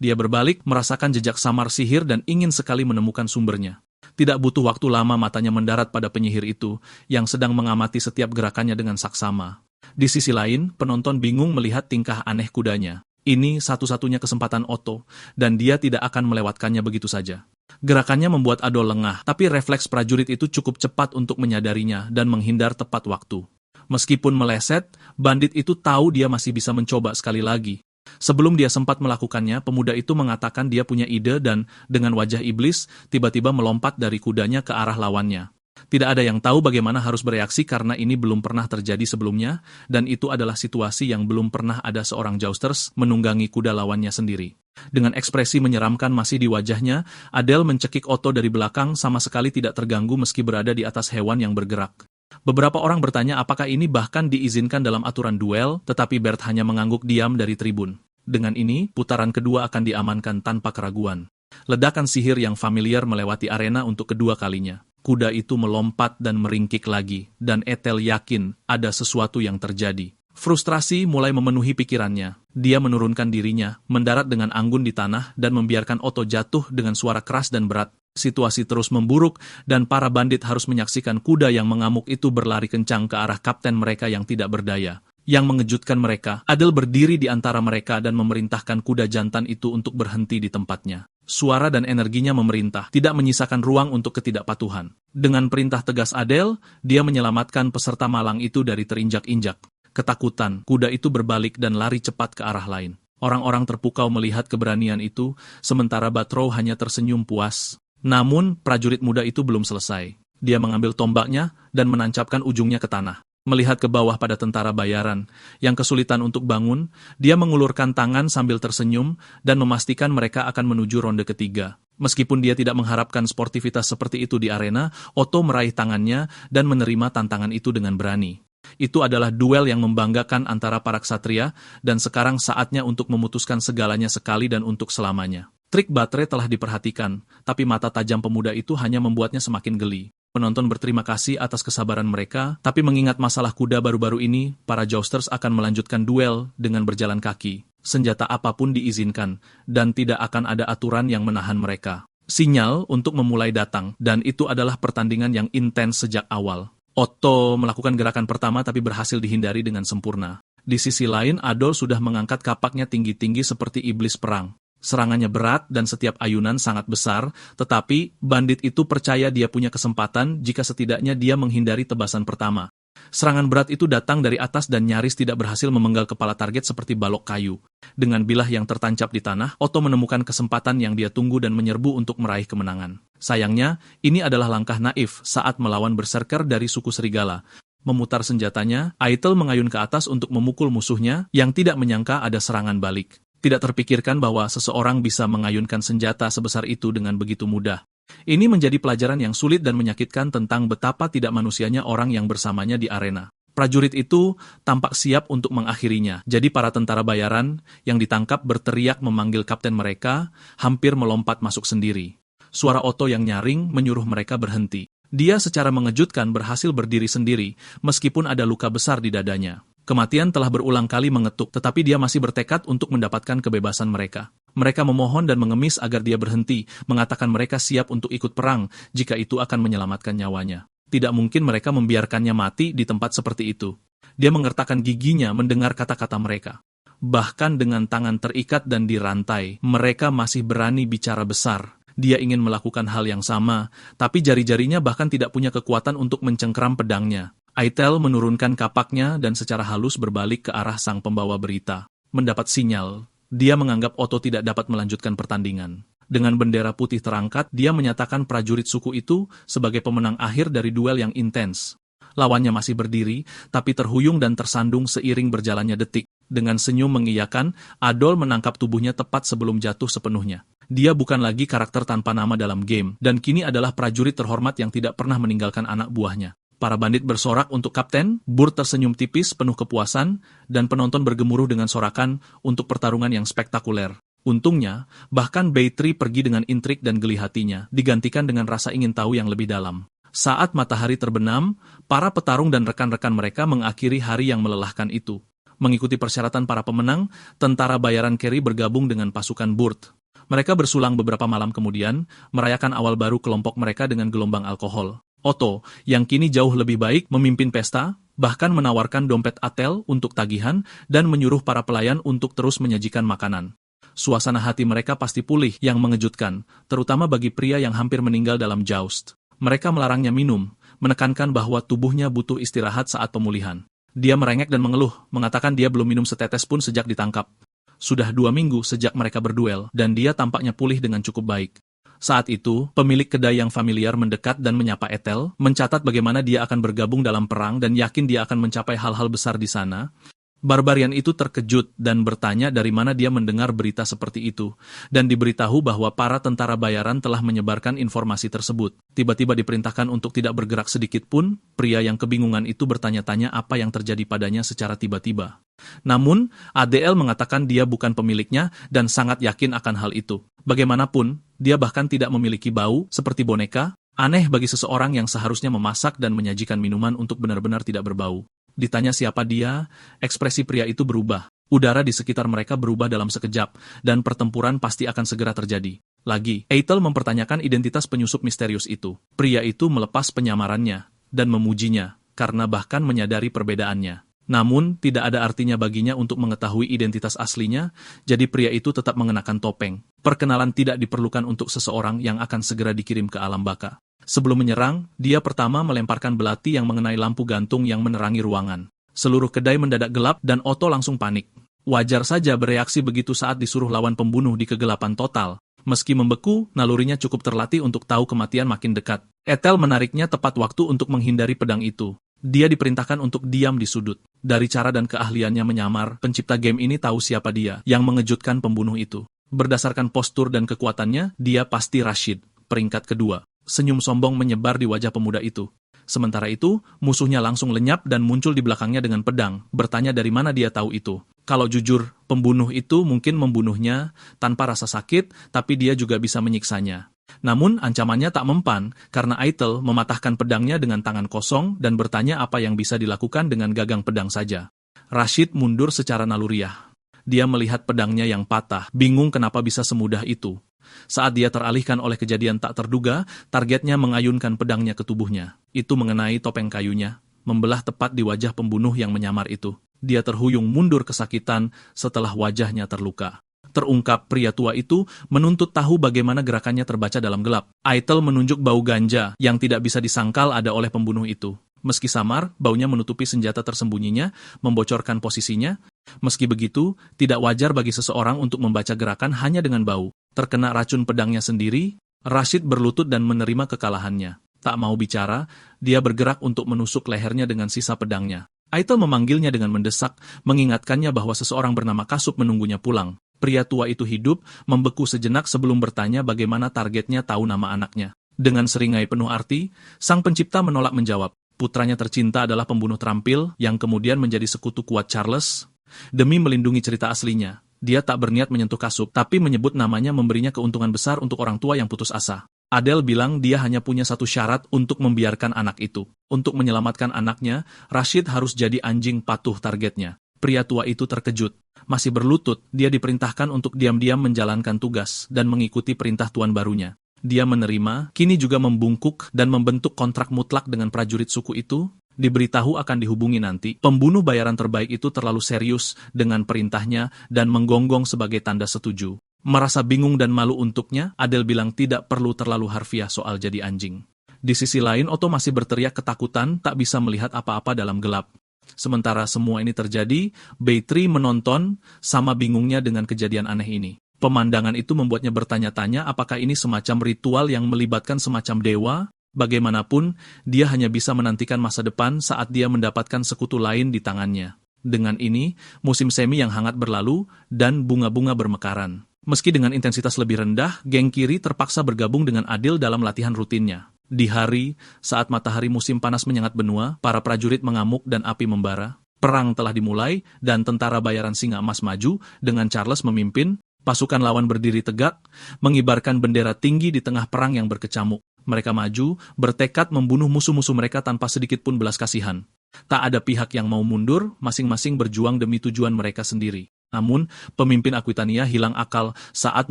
Dia berbalik, merasakan jejak samar sihir dan ingin sekali menemukan sumbernya. Tidak butuh waktu lama matanya mendarat pada penyihir itu, yang sedang mengamati setiap gerakannya dengan saksama. Di sisi lain, penonton bingung melihat tingkah aneh kudanya. Ini satu-satunya kesempatan Otto, dan dia tidak akan melewatkannya begitu saja. Gerakannya membuat Adol lengah, tapi refleks prajurit itu cukup cepat untuk menyadarinya dan menghindar tepat waktu. Meskipun meleset, bandit itu tahu dia masih bisa mencoba sekali lagi. Sebelum dia sempat melakukannya, pemuda itu mengatakan dia punya ide dan, dengan wajah iblis, tiba-tiba melompat dari kudanya ke arah lawannya. Tidak ada yang tahu bagaimana harus bereaksi karena ini belum pernah terjadi sebelumnya, dan itu adalah situasi yang belum pernah ada seorang jousters menunggangi kuda lawannya sendiri. Dengan ekspresi menyeramkan masih di wajahnya, Adel mencekik Otto dari belakang sama sekali tidak terganggu meski berada di atas hewan yang bergerak. Beberapa orang bertanya apakah ini bahkan diizinkan dalam aturan duel, tetapi Bert hanya mengangguk diam dari tribun. Dengan ini, putaran kedua akan diamankan tanpa keraguan. Ledakan sihir yang familiar melewati arena untuk kedua kalinya. Kuda itu melompat dan meringkik lagi, dan Ethel yakin ada sesuatu yang terjadi. Frustrasi mulai memenuhi pikirannya. Dia menurunkan dirinya, mendarat dengan anggun di tanah, dan membiarkan Otto jatuh dengan suara keras dan berat. Situasi terus memburuk, dan para bandit harus menyaksikan kuda yang mengamuk itu berlari kencang ke arah kapten mereka yang tidak berdaya. Yang mengejutkan mereka, Adel berdiri di antara mereka dan memerintahkan kuda jantan itu untuk berhenti di tempatnya. Suara dan energinya memerintah, tidak menyisakan ruang untuk ketidakpatuhan. Dengan perintah tegas Adel, dia menyelamatkan peserta malang itu dari terinjak-injak. Ketakutan, kuda itu berbalik dan lari cepat ke arah lain. Orang-orang terpukau melihat keberanian itu, sementara Batrow hanya tersenyum puas. Namun, prajurit muda itu belum selesai. Dia mengambil tombaknya dan menancapkan ujungnya ke tanah. Melihat ke bawah pada tentara bayaran, yang kesulitan untuk bangun, dia mengulurkan tangan sambil tersenyum dan memastikan mereka akan menuju ronde ketiga. Meskipun dia tidak mengharapkan sportivitas seperti itu di arena, Otto meraih tangannya dan menerima tantangan itu dengan berani. Itu adalah duel yang membanggakan antara para ksatria, dan sekarang saatnya untuk memutuskan segalanya sekali dan untuk selamanya. Trik baterai telah diperhatikan, tapi mata tajam pemuda itu hanya membuatnya semakin geli. Penonton berterima kasih atas kesabaran mereka, tapi mengingat masalah kuda baru-baru ini, para jousters akan melanjutkan duel dengan berjalan kaki. Senjata apapun diizinkan, dan tidak akan ada aturan yang menahan mereka. Sinyal untuk memulai datang, dan itu adalah pertandingan yang intens sejak awal. Otto melakukan gerakan pertama tapi berhasil dihindari dengan sempurna. Di sisi lain, Adol sudah mengangkat kapaknya tinggi-tinggi seperti iblis perang. Serangannya berat dan setiap ayunan sangat besar, tetapi bandit itu percaya dia punya kesempatan jika setidaknya dia menghindari tebasan pertama. Serangan berat itu datang dari atas dan nyaris tidak berhasil memenggal kepala target seperti balok kayu. Dengan bilah yang tertancap di tanah, Otto menemukan kesempatan yang dia tunggu dan menyerbu untuk meraih kemenangan. Sayangnya, ini adalah langkah naif saat melawan berserker dari suku serigala. Memutar senjatanya, Aitel mengayun ke atas untuk memukul musuhnya yang tidak menyangka ada serangan balik. Tidak terpikirkan bahwa seseorang bisa mengayunkan senjata sebesar itu dengan begitu mudah. Ini menjadi pelajaran yang sulit dan menyakitkan tentang betapa tidak manusianya orang yang bersamanya di arena. Prajurit itu tampak siap untuk mengakhirinya, jadi para tentara bayaran yang ditangkap berteriak memanggil kapten mereka, hampir melompat masuk sendiri. Suara Otto yang nyaring menyuruh mereka berhenti. Dia secara mengejutkan berhasil berdiri sendiri, meskipun ada luka besar di dadanya. Kematian telah berulang kali mengetuk, tetapi dia masih bertekad untuk mendapatkan kebebasan mereka. Mereka memohon dan mengemis agar dia berhenti, mengatakan mereka siap untuk ikut perang jika itu akan menyelamatkan nyawanya. Tidak mungkin mereka membiarkannya mati di tempat seperti itu. Dia mengertakkan giginya mendengar kata-kata mereka. Bahkan dengan tangan terikat dan dirantai, mereka masih berani bicara besar. Dia ingin melakukan hal yang sama, tapi jari-jarinya bahkan tidak punya kekuatan untuk mencengkeram pedangnya. Aitel menurunkan kapaknya dan secara halus berbalik ke arah sang pembawa berita. Mendapat sinyal, dia menganggap Otto tidak dapat melanjutkan pertandingan. Dengan bendera putih terangkat, dia menyatakan prajurit suku itu sebagai pemenang akhir dari duel yang intens. Lawannya masih berdiri, tapi terhuyung dan tersandung seiring berjalannya detik. Dengan senyum mengiyakan, Adol menangkap tubuhnya tepat sebelum jatuh sepenuhnya. Dia bukan lagi karakter tanpa nama dalam game, dan kini adalah prajurit terhormat yang tidak pernah meninggalkan anak buahnya. Para bandit bersorak untuk kapten, Burt tersenyum tipis penuh kepuasan, dan penonton bergemuruh dengan sorakan untuk pertarungan yang spektakuler. Untungnya, bahkan Beitri pergi dengan intrik dan geli hatinya, digantikan dengan rasa ingin tahu yang lebih dalam. Saat matahari terbenam, para petarung dan rekan-rekan mereka mengakhiri hari yang melelahkan itu. Mengikuti persyaratan para pemenang, tentara bayaran Kerry bergabung dengan pasukan Burt. Mereka bersulang beberapa malam kemudian, merayakan awal baru kelompok mereka dengan gelombang alkohol. Otto, yang kini jauh lebih baik, memimpin pesta, bahkan menawarkan dompet Atel untuk tagihan dan menyuruh para pelayan untuk terus menyajikan makanan. Suasana hati mereka pasti pulih yang mengejutkan, terutama bagi pria yang hampir meninggal dalam joust. Mereka melarangnya minum, menekankan bahwa tubuhnya butuh istirahat saat pemulihan. Dia merengek dan mengeluh, mengatakan dia belum minum setetes pun sejak ditangkap. Sudah 2 minggu sejak mereka berduel, dan dia tampaknya pulih dengan cukup baik. Saat itu, pemilik kedai yang familiar mendekat dan menyapa Ethel, mencatat bagaimana dia akan bergabung dalam perang dan yakin dia akan mencapai hal-hal besar di sana. Barbarian itu terkejut dan bertanya dari mana dia mendengar berita seperti itu, dan diberitahu bahwa para tentara bayaran telah menyebarkan informasi tersebut. Tiba-tiba diperintahkan untuk tidak bergerak sedikit pun, pria yang kebingungan itu bertanya-tanya apa yang terjadi padanya secara tiba-tiba. Namun, ADL mengatakan dia bukan pemiliknya dan sangat yakin akan hal itu. Bagaimanapun, dia bahkan tidak memiliki bau seperti boneka, aneh bagi seseorang yang seharusnya memasak dan menyajikan minuman untuk benar-benar tidak berbau. Ditanya siapa dia, ekspresi pria itu berubah. Udara di sekitar mereka berubah dalam sekejap, dan pertempuran pasti akan segera terjadi. Lagi, Eitel mempertanyakan identitas penyusup misterius itu. Pria itu melepas penyamarannya dan memujinya, karena bahkan menyadari perbedaannya. Namun, tidak ada artinya baginya untuk mengetahui identitas aslinya, jadi pria itu tetap mengenakan topeng. Perkenalan tidak diperlukan untuk seseorang yang akan segera dikirim ke alam baka. Sebelum menyerang, dia pertama melemparkan belati yang mengenai lampu gantung yang menerangi ruangan. Seluruh kedai mendadak gelap dan Otto langsung panik. Wajar saja bereaksi begitu saat disuruh lawan pembunuh di kegelapan total. Meski membeku, nalurinya cukup terlatih untuk tahu kematian makin dekat. Ethel menariknya tepat waktu untuk menghindari pedang itu. Dia diperintahkan untuk diam di sudut. Dari cara dan keahliannya menyamar, pencipta game ini tahu siapa dia yang mengejutkan pembunuh itu. Berdasarkan postur dan kekuatannya, dia pasti Rashid, peringkat kedua. Senyum sombong menyebar di wajah pemuda itu. Sementara itu, musuhnya langsung lenyap dan muncul di belakangnya dengan pedang, bertanya dari mana dia tahu itu. Kalau jujur, pembunuh itu mungkin membunuhnya tanpa rasa sakit, tapi dia juga bisa menyiksanya. Namun, ancamannya tak mempan, karena Eitel mematahkan pedangnya dengan tangan kosong dan bertanya apa yang bisa dilakukan dengan gagang pedang saja. Rashid mundur secara naluriah. Dia melihat pedangnya yang patah, bingung kenapa bisa semudah itu. Saat dia teralihkan oleh kejadian tak terduga, targetnya mengayunkan pedangnya ke tubuhnya. Itu mengenai topeng kayunya, membelah tepat di wajah pembunuh yang menyamar itu. Dia terhuyung mundur kesakitan setelah wajahnya terluka. Terungkap pria tua itu menuntut tahu bagaimana gerakannya terbaca dalam gelap. Eitel menunjuk bau ganja yang tidak bisa disangkal ada oleh pembunuh itu. Meski samar, baunya menutupi senjata tersembunyinya, membocorkan posisinya. Meski begitu, tidak wajar bagi seseorang untuk membaca gerakan hanya dengan bau. Terkena racun pedangnya sendiri, Rashid berlutut dan menerima kekalahannya. Tak mau bicara, dia bergerak untuk menusuk lehernya dengan sisa pedangnya. Eitel memanggilnya dengan mendesak, mengingatkannya bahwa seseorang bernama Kasub menunggunya pulang. Pria tua itu hidup, membeku sejenak sebelum bertanya bagaimana targetnya tahu nama anaknya. Dengan seringai penuh arti, sang pencipta menolak menjawab. Putranya tercinta adalah pembunuh terampil yang kemudian menjadi sekutu kuat Charles. Demi melindungi cerita aslinya, dia tak berniat menyentuh Kasub, tapi menyebut namanya memberinya keuntungan besar untuk orang tua yang putus asa. Adele bilang dia hanya punya satu syarat untuk membiarkan anak itu. Untuk menyelamatkan anaknya, Rashid harus jadi anjing patuh targetnya. Pria tua itu terkejut. Masih berlutut, dia diperintahkan untuk diam-diam menjalankan tugas dan mengikuti perintah tuan barunya. Dia menerima, kini juga membungkuk dan membentuk kontrak mutlak dengan prajurit suku itu. Diberitahu akan dihubungi nanti. Pembunuh bayaran terbaik itu terlalu serius dengan perintahnya dan menggonggong sebagai tanda setuju. Merasa bingung dan malu untuknya, Adele bilang tidak perlu terlalu harfiah soal jadi anjing. Di sisi lain, Otto masih berteriak ketakutan, tak bisa melihat apa-apa dalam gelap. Sementara semua ini terjadi, Beitri menonton sama bingungnya dengan kejadian aneh ini. Pemandangan itu membuatnya bertanya-tanya apakah ini semacam ritual yang melibatkan semacam dewa. Bagaimanapun, dia hanya bisa menantikan masa depan saat dia mendapatkan sekutu lain di tangannya. Dengan ini, musim semi yang hangat berlalu dan bunga-bunga bermekaran. Meski dengan intensitas lebih rendah, geng kiri terpaksa bergabung dengan Adil dalam latihan rutinnya. Di hari, saat matahari musim panas menyengat benua, para prajurit mengamuk dan api membara. Perang telah dimulai dan tentara bayaran Singa Emas maju dengan Charles memimpin. Pasukan lawan berdiri tegak, mengibarkan bendera tinggi di tengah perang yang berkecamuk. Mereka maju, bertekad membunuh musuh-musuh mereka tanpa sedikit pun belas kasihan. Tak ada pihak yang mau mundur, masing-masing berjuang demi tujuan mereka sendiri. Namun, pemimpin Aquitania hilang akal saat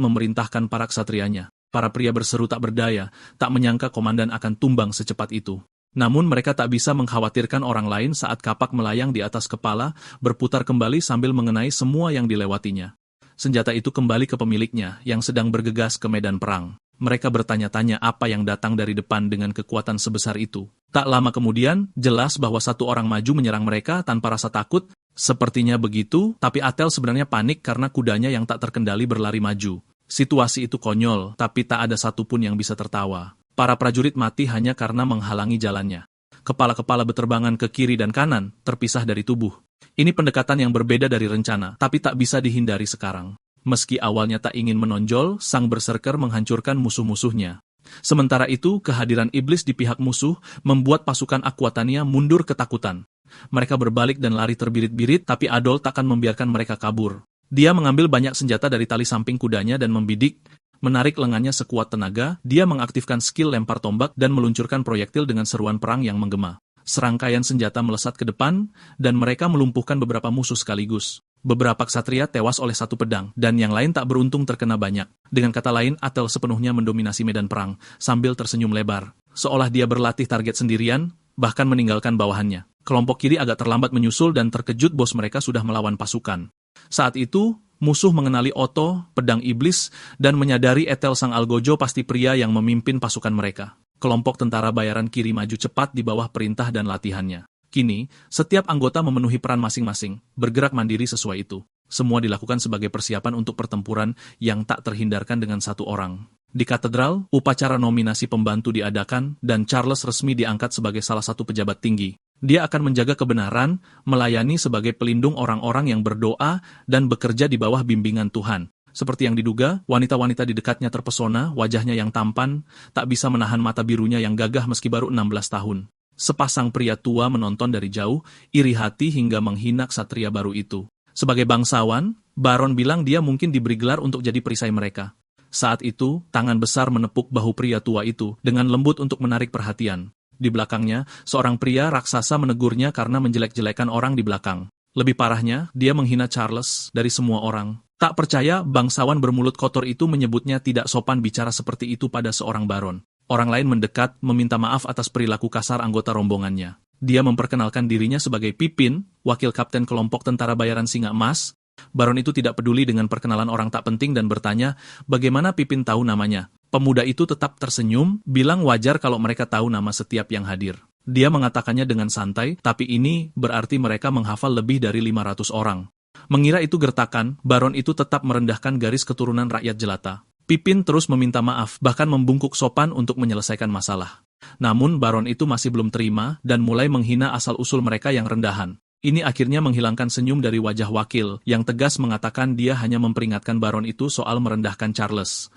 memerintahkan para ksatrianya. Para pria berseru tak berdaya, tak menyangka komandan akan tumbang secepat itu. Namun mereka tak bisa mengkhawatirkan orang lain saat kapak melayang di atas kepala, berputar kembali sambil mengenai semua yang dilewatinya. Senjata itu kembali ke pemiliknya, yang sedang bergegas ke medan perang. Mereka bertanya-tanya apa yang datang dari depan dengan kekuatan sebesar itu. Tak lama kemudian, jelas bahwa satu orang maju menyerang mereka tanpa rasa takut. Sepertinya begitu, tapi Atel sebenarnya panik karena kudanya yang tak terkendali berlari maju. Situasi itu konyol, tapi tak ada satupun yang bisa tertawa. Para prajurit mati hanya karena menghalangi jalannya. Kepala-kepala beterbangan ke kiri dan kanan, terpisah dari tubuh. Ini pendekatan yang berbeda dari rencana, tapi tak bisa dihindari sekarang. Meski awalnya tak ingin menonjol, sang berserker menghancurkan musuh-musuhnya. Sementara itu, kehadiran iblis di pihak musuh membuat pasukan Aquitania mundur ketakutan. Mereka berbalik dan lari terbirit-birit, tapi Adol takkan membiarkan mereka kabur. Dia mengambil banyak senjata dari tali samping kudanya dan membidik, menarik lengannya sekuat tenaga. Dia mengaktifkan skill lempar tombak dan meluncurkan proyektil dengan seruan perang yang menggema. Serangkaian senjata melesat ke depan, dan mereka melumpuhkan beberapa musuh sekaligus. Beberapa ksatria tewas oleh satu pedang, dan yang lain tak beruntung terkena banyak. Dengan kata lain, Atel sepenuhnya mendominasi medan perang, sambil tersenyum lebar. Seolah dia berlatih target sendirian, bahkan meninggalkan bawahannya. Kelompok kiri agak terlambat menyusul dan terkejut bos mereka sudah melawan pasukan. Saat itu, musuh mengenali Otto, pedang iblis, dan menyadari Ethel sang algojo pasti pria yang memimpin pasukan mereka. Kelompok tentara bayaran kiri maju cepat di bawah perintah dan latihannya. Kini, setiap anggota memenuhi peran masing-masing, bergerak mandiri sesuai itu. Semua dilakukan sebagai persiapan untuk pertempuran yang tak terhindarkan dengan satu orang. Di katedral, upacara nominasi pembantu diadakan, dan Charles resmi diangkat sebagai salah satu pejabat tinggi. Dia akan menjaga kebenaran, melayani sebagai pelindung orang-orang yang berdoa, dan bekerja di bawah bimbingan Tuhan. Seperti yang diduga, wanita-wanita di dekatnya terpesona, wajahnya yang tampan, tak bisa menahan mata birunya yang gagah meski baru 16 tahun. Sepasang pria tua menonton dari jauh, iri hati hingga menghina ksatria baru itu. Sebagai bangsawan, Baron bilang dia mungkin diberi gelar untuk jadi perisai mereka. Saat itu, tangan besar menepuk bahu pria tua itu dengan lembut untuk menarik perhatian. Di belakangnya, seorang pria raksasa menegurnya karena menjelek-jelekan orang di belakang. Lebih parahnya, dia menghina Charles dari semua orang. Tak percaya, bangsawan bermulut kotor itu menyebutnya tidak sopan bicara seperti itu pada seorang baron. Orang lain mendekat, meminta maaf atas perilaku kasar anggota rombongannya. Dia memperkenalkan dirinya sebagai Pipin, wakil kapten kelompok tentara bayaran Singa Emas. Baron itu tidak peduli dengan perkenalan orang tak penting dan bertanya, bagaimana Pipin tahu namanya? Pemuda itu tetap tersenyum, bilang wajar kalau mereka tahu nama setiap yang hadir. Dia mengatakannya dengan santai, tapi ini berarti mereka menghafal lebih dari 500 orang. Mengira itu gertakan, Baron itu tetap merendahkan garis keturunan rakyat jelata. Pipin terus meminta maaf, bahkan membungkuk sopan untuk menyelesaikan masalah. Namun Baron itu masih belum terima dan mulai menghina asal-usul mereka yang rendahan. Ini akhirnya menghilangkan senyum dari wajah wakil, yang tegas mengatakan dia hanya memperingatkan Baron itu soal merendahkan Charles.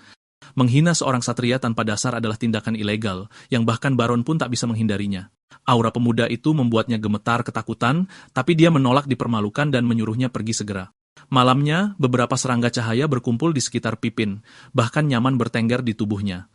Menghina seorang satria tanpa dasar adalah tindakan ilegal, yang bahkan Baron pun tak bisa menghindarinya. Aura pemuda itu membuatnya gemetar ketakutan, tapi dia menolak dipermalukan dan menyuruhnya pergi segera. Malamnya, beberapa serangga cahaya berkumpul di sekitar Pipin, bahkan nyaman bertengger di tubuhnya.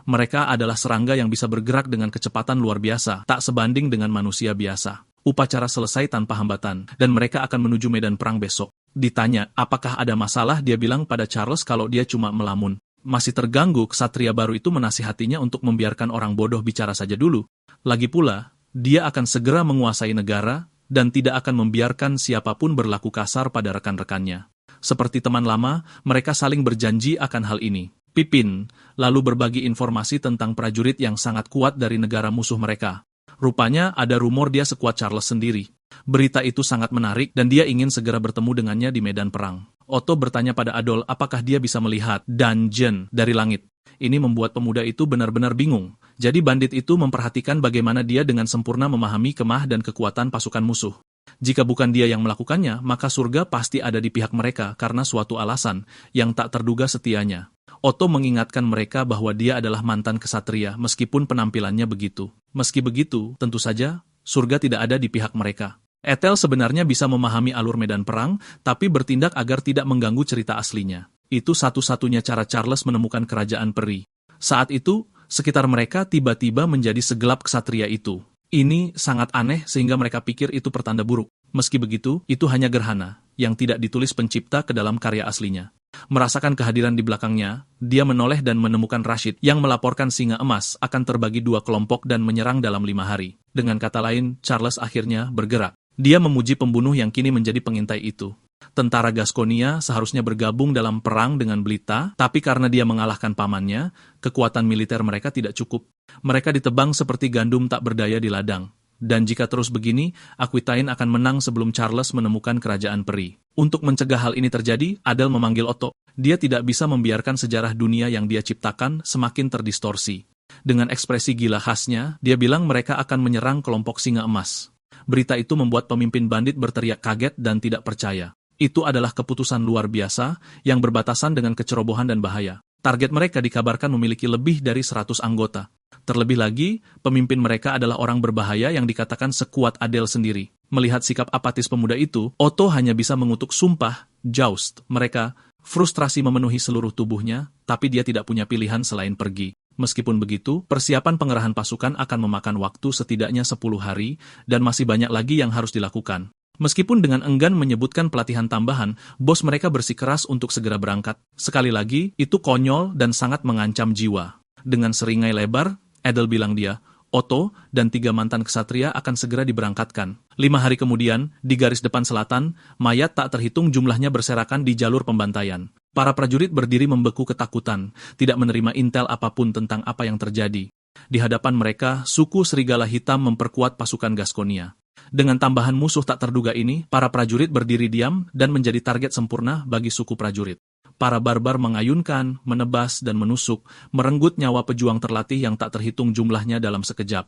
Mereka adalah serangga yang bisa bergerak dengan kecepatan luar biasa, tak sebanding dengan manusia biasa. Upacara selesai tanpa hambatan, dan mereka akan menuju medan perang besok. Ditanya, apakah ada masalah, dia bilang pada Charles kalau dia cuma melamun. Masih terganggu, ksatria baru itu menasihatinya untuk membiarkan orang bodoh bicara saja dulu. Lagi pula, dia akan segera menguasai negara, dan tidak akan membiarkan siapapun berlaku kasar pada rekan-rekannya. Seperti teman lama, mereka saling berjanji akan hal ini. Pipin lalu berbagi informasi tentang prajurit yang sangat kuat dari negara musuh mereka. Rupanya ada rumor dia sekuat Charles sendiri. Berita itu sangat menarik dan dia ingin segera bertemu dengannya di medan perang. Otto bertanya pada Adol apakah dia bisa melihat dungeon dari langit. Ini membuat pemuda itu benar-benar bingung. Jadi bandit itu memperhatikan bagaimana dia dengan sempurna memahami kemah dan kekuatan pasukan musuh. Jika bukan dia yang melakukannya, maka surga pasti ada di pihak mereka karena suatu alasan yang tak terduga setianya. Otto mengingatkan mereka bahwa dia adalah mantan kesatria meskipun penampilannya begitu. Meski begitu, tentu saja surga tidak ada di pihak mereka. Ethel sebenarnya bisa memahami alur medan perang, tapi bertindak agar tidak mengganggu cerita aslinya. Itu satu-satunya cara Charles menemukan kerajaan peri. Saat itu, sekitar mereka tiba-tiba menjadi segelap ksatria itu. Ini sangat aneh sehingga mereka pikir itu pertanda buruk. Meski begitu, itu hanya gerhana, yang tidak ditulis pencipta ke dalam karya aslinya. Merasakan kehadiran di belakangnya, dia menoleh dan menemukan Rashid yang melaporkan Singa Emas akan terbagi 2 kelompok dan menyerang dalam 5 hari. Dengan kata lain, Charles akhirnya bergerak. Dia memuji pembunuh yang kini menjadi pengintai itu. Tentara Gaskonia seharusnya bergabung dalam perang dengan Blita, tapi karena dia mengalahkan pamannya, kekuatan militer mereka tidak cukup. Mereka ditebang seperti gandum tak berdaya di ladang. Dan jika terus begini, Aquitaine akan menang sebelum Charles menemukan kerajaan peri. Untuk mencegah hal ini terjadi, Adel memanggil Otto. Dia tidak bisa membiarkan sejarah dunia yang dia ciptakan semakin terdistorsi. Dengan ekspresi gila khasnya, dia bilang mereka akan menyerang kelompok Singa Emas. Berita itu membuat pemimpin bandit berteriak kaget dan tidak percaya. Itu adalah keputusan luar biasa yang berbatasan dengan kecerobohan dan bahaya. Target mereka dikabarkan memiliki lebih dari 100 anggota. Terlebih lagi, pemimpin mereka adalah orang berbahaya yang dikatakan sekuat Adel sendiri. Melihat sikap apatis pemuda itu, Otto hanya bisa mengutuk sumpah, joust, mereka. Frustrasi memenuhi seluruh tubuhnya, tapi dia tidak punya pilihan selain pergi. Meskipun begitu, persiapan pengerahan pasukan akan memakan waktu setidaknya 10 hari, dan masih banyak lagi yang harus dilakukan. Meskipun dengan enggan menyebutkan pelatihan tambahan, bos mereka bersikeras untuk segera berangkat. Sekali lagi, itu konyol dan sangat mengancam jiwa. Dengan seringai lebar, Adele bilang dia, Otto dan 3 mantan ksatria akan segera diberangkatkan. 5 hari kemudian, di garis depan selatan, mayat tak terhitung jumlahnya berserakan di jalur pembantaian. Para prajurit berdiri membeku ketakutan, tidak menerima intel apapun tentang apa yang terjadi. Di hadapan mereka, suku Serigala Hitam memperkuat pasukan Gaskonia. Dengan tambahan musuh tak terduga ini, para prajurit berdiri diam dan menjadi target sempurna bagi suku prajurit. Para barbar mengayunkan, menebas, dan menusuk, merenggut nyawa pejuang terlatih yang tak terhitung jumlahnya dalam sekejap.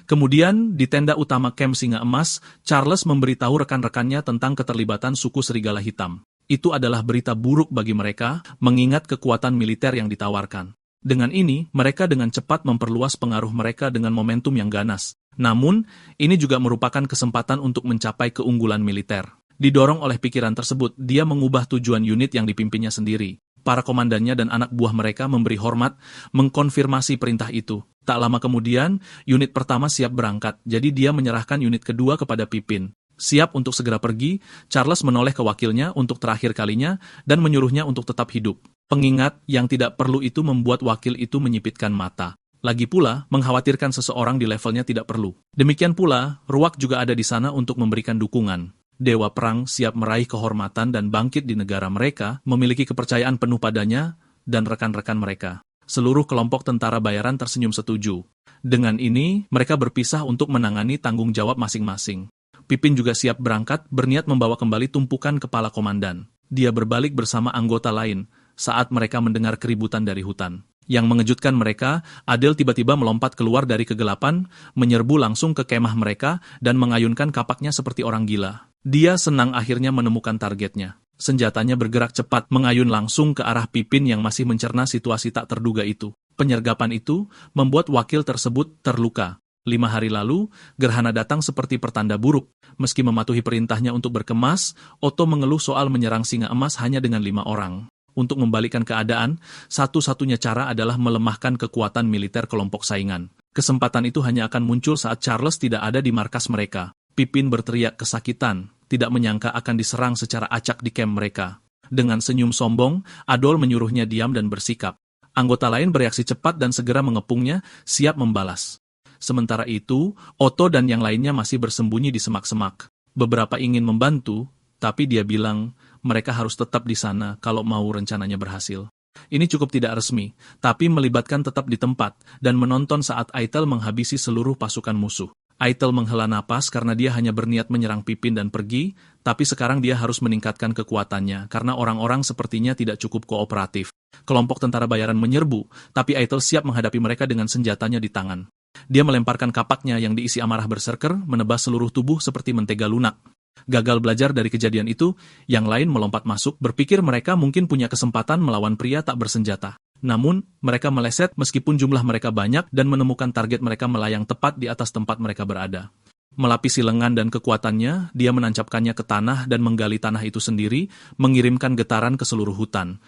Kemudian, di tenda utama kamp Singa Emas, Charles memberitahu rekan-rekannya tentang keterlibatan suku Serigala Hitam. Itu adalah berita buruk bagi mereka, mengingat kekuatan militer yang ditawarkan. Dengan ini, mereka dengan cepat memperluas pengaruh mereka dengan momentum yang ganas. Namun, ini juga merupakan kesempatan untuk mencapai keunggulan militer. Didorong oleh pikiran tersebut, dia mengubah tujuan unit yang dipimpinnya sendiri. Para komandannya dan anak buah mereka memberi hormat, mengkonfirmasi perintah itu. Tak lama kemudian, unit pertama siap berangkat, jadi dia menyerahkan unit kedua kepada Pippin. Siap untuk segera pergi, Charles menoleh ke wakilnya untuk terakhir kalinya dan menyuruhnya untuk tetap hidup. Pengingat yang tidak perlu itu membuat wakil itu menyipitkan mata. Lagi pula, mengkhawatirkan seseorang di levelnya tidak perlu. Demikian pula, Ruak juga ada di sana untuk memberikan dukungan. Dewa Perang siap meraih kehormatan dan bangkit di negara mereka, memiliki kepercayaan penuh padanya dan rekan-rekan mereka. Seluruh kelompok tentara bayaran tersenyum setuju. Dengan ini, mereka berpisah untuk menangani tanggung jawab masing-masing. Pippin juga siap berangkat, berniat membawa kembali tumpukan kepala komandan. Dia berbalik bersama anggota lain saat mereka mendengar keributan dari hutan. Yang mengejutkan mereka, Adele tiba-tiba melompat keluar dari kegelapan, menyerbu langsung ke kemah mereka, dan mengayunkan kapaknya seperti orang gila. Dia senang akhirnya menemukan targetnya. Senjatanya bergerak cepat, mengayun langsung ke arah Pippin yang masih mencerna situasi tak terduga itu. Penyergapan itu membuat wakil tersebut terluka. 5 hari lalu, gerhana datang seperti pertanda buruk. Meski mematuhi perintahnya untuk berkemas, Otto mengeluh soal menyerang Singa Emas hanya dengan 5 orang. Untuk membalikkan keadaan, satu-satunya cara adalah melemahkan kekuatan militer kelompok saingan. Kesempatan itu hanya akan muncul saat Charles tidak ada di markas mereka. Pippin berteriak kesakitan, tidak menyangka akan diserang secara acak di kamp mereka. Dengan senyum sombong, Adol menyuruhnya diam dan bersikap. Anggota lain bereaksi cepat dan segera mengepungnya, siap membalas. Sementara itu, Otto dan yang lainnya masih bersembunyi di semak-semak. Beberapa ingin membantu, tapi dia bilang, mereka harus tetap di sana kalau mau rencananya berhasil. Ini cukup tidak resmi, tapi melibatkan tetap di tempat dan menonton saat Aitel menghabisi seluruh pasukan musuh. Aitel menghela napas karena dia hanya berniat menyerang Pippin dan pergi, tapi sekarang dia harus meningkatkan kekuatannya karena orang-orang sepertinya tidak cukup kooperatif. Kelompok tentara bayaran menyerbu, tapi Aitel siap menghadapi mereka dengan senjatanya di tangan. Dia melemparkan kapaknya yang diisi amarah berserker, menebas seluruh tubuh seperti mentega lunak. Gagal belajar dari kejadian itu, yang lain melompat masuk, berpikir mereka mungkin punya kesempatan melawan pria tak bersenjata. Namun, mereka meleset meskipun jumlah mereka banyak dan menemukan target mereka melayang tepat di atas tempat mereka berada. Melapisi lengan dan kekuatannya, dia menancapkannya ke tanah dan menggali tanah itu sendiri, mengirimkan getaran ke seluruh hutan.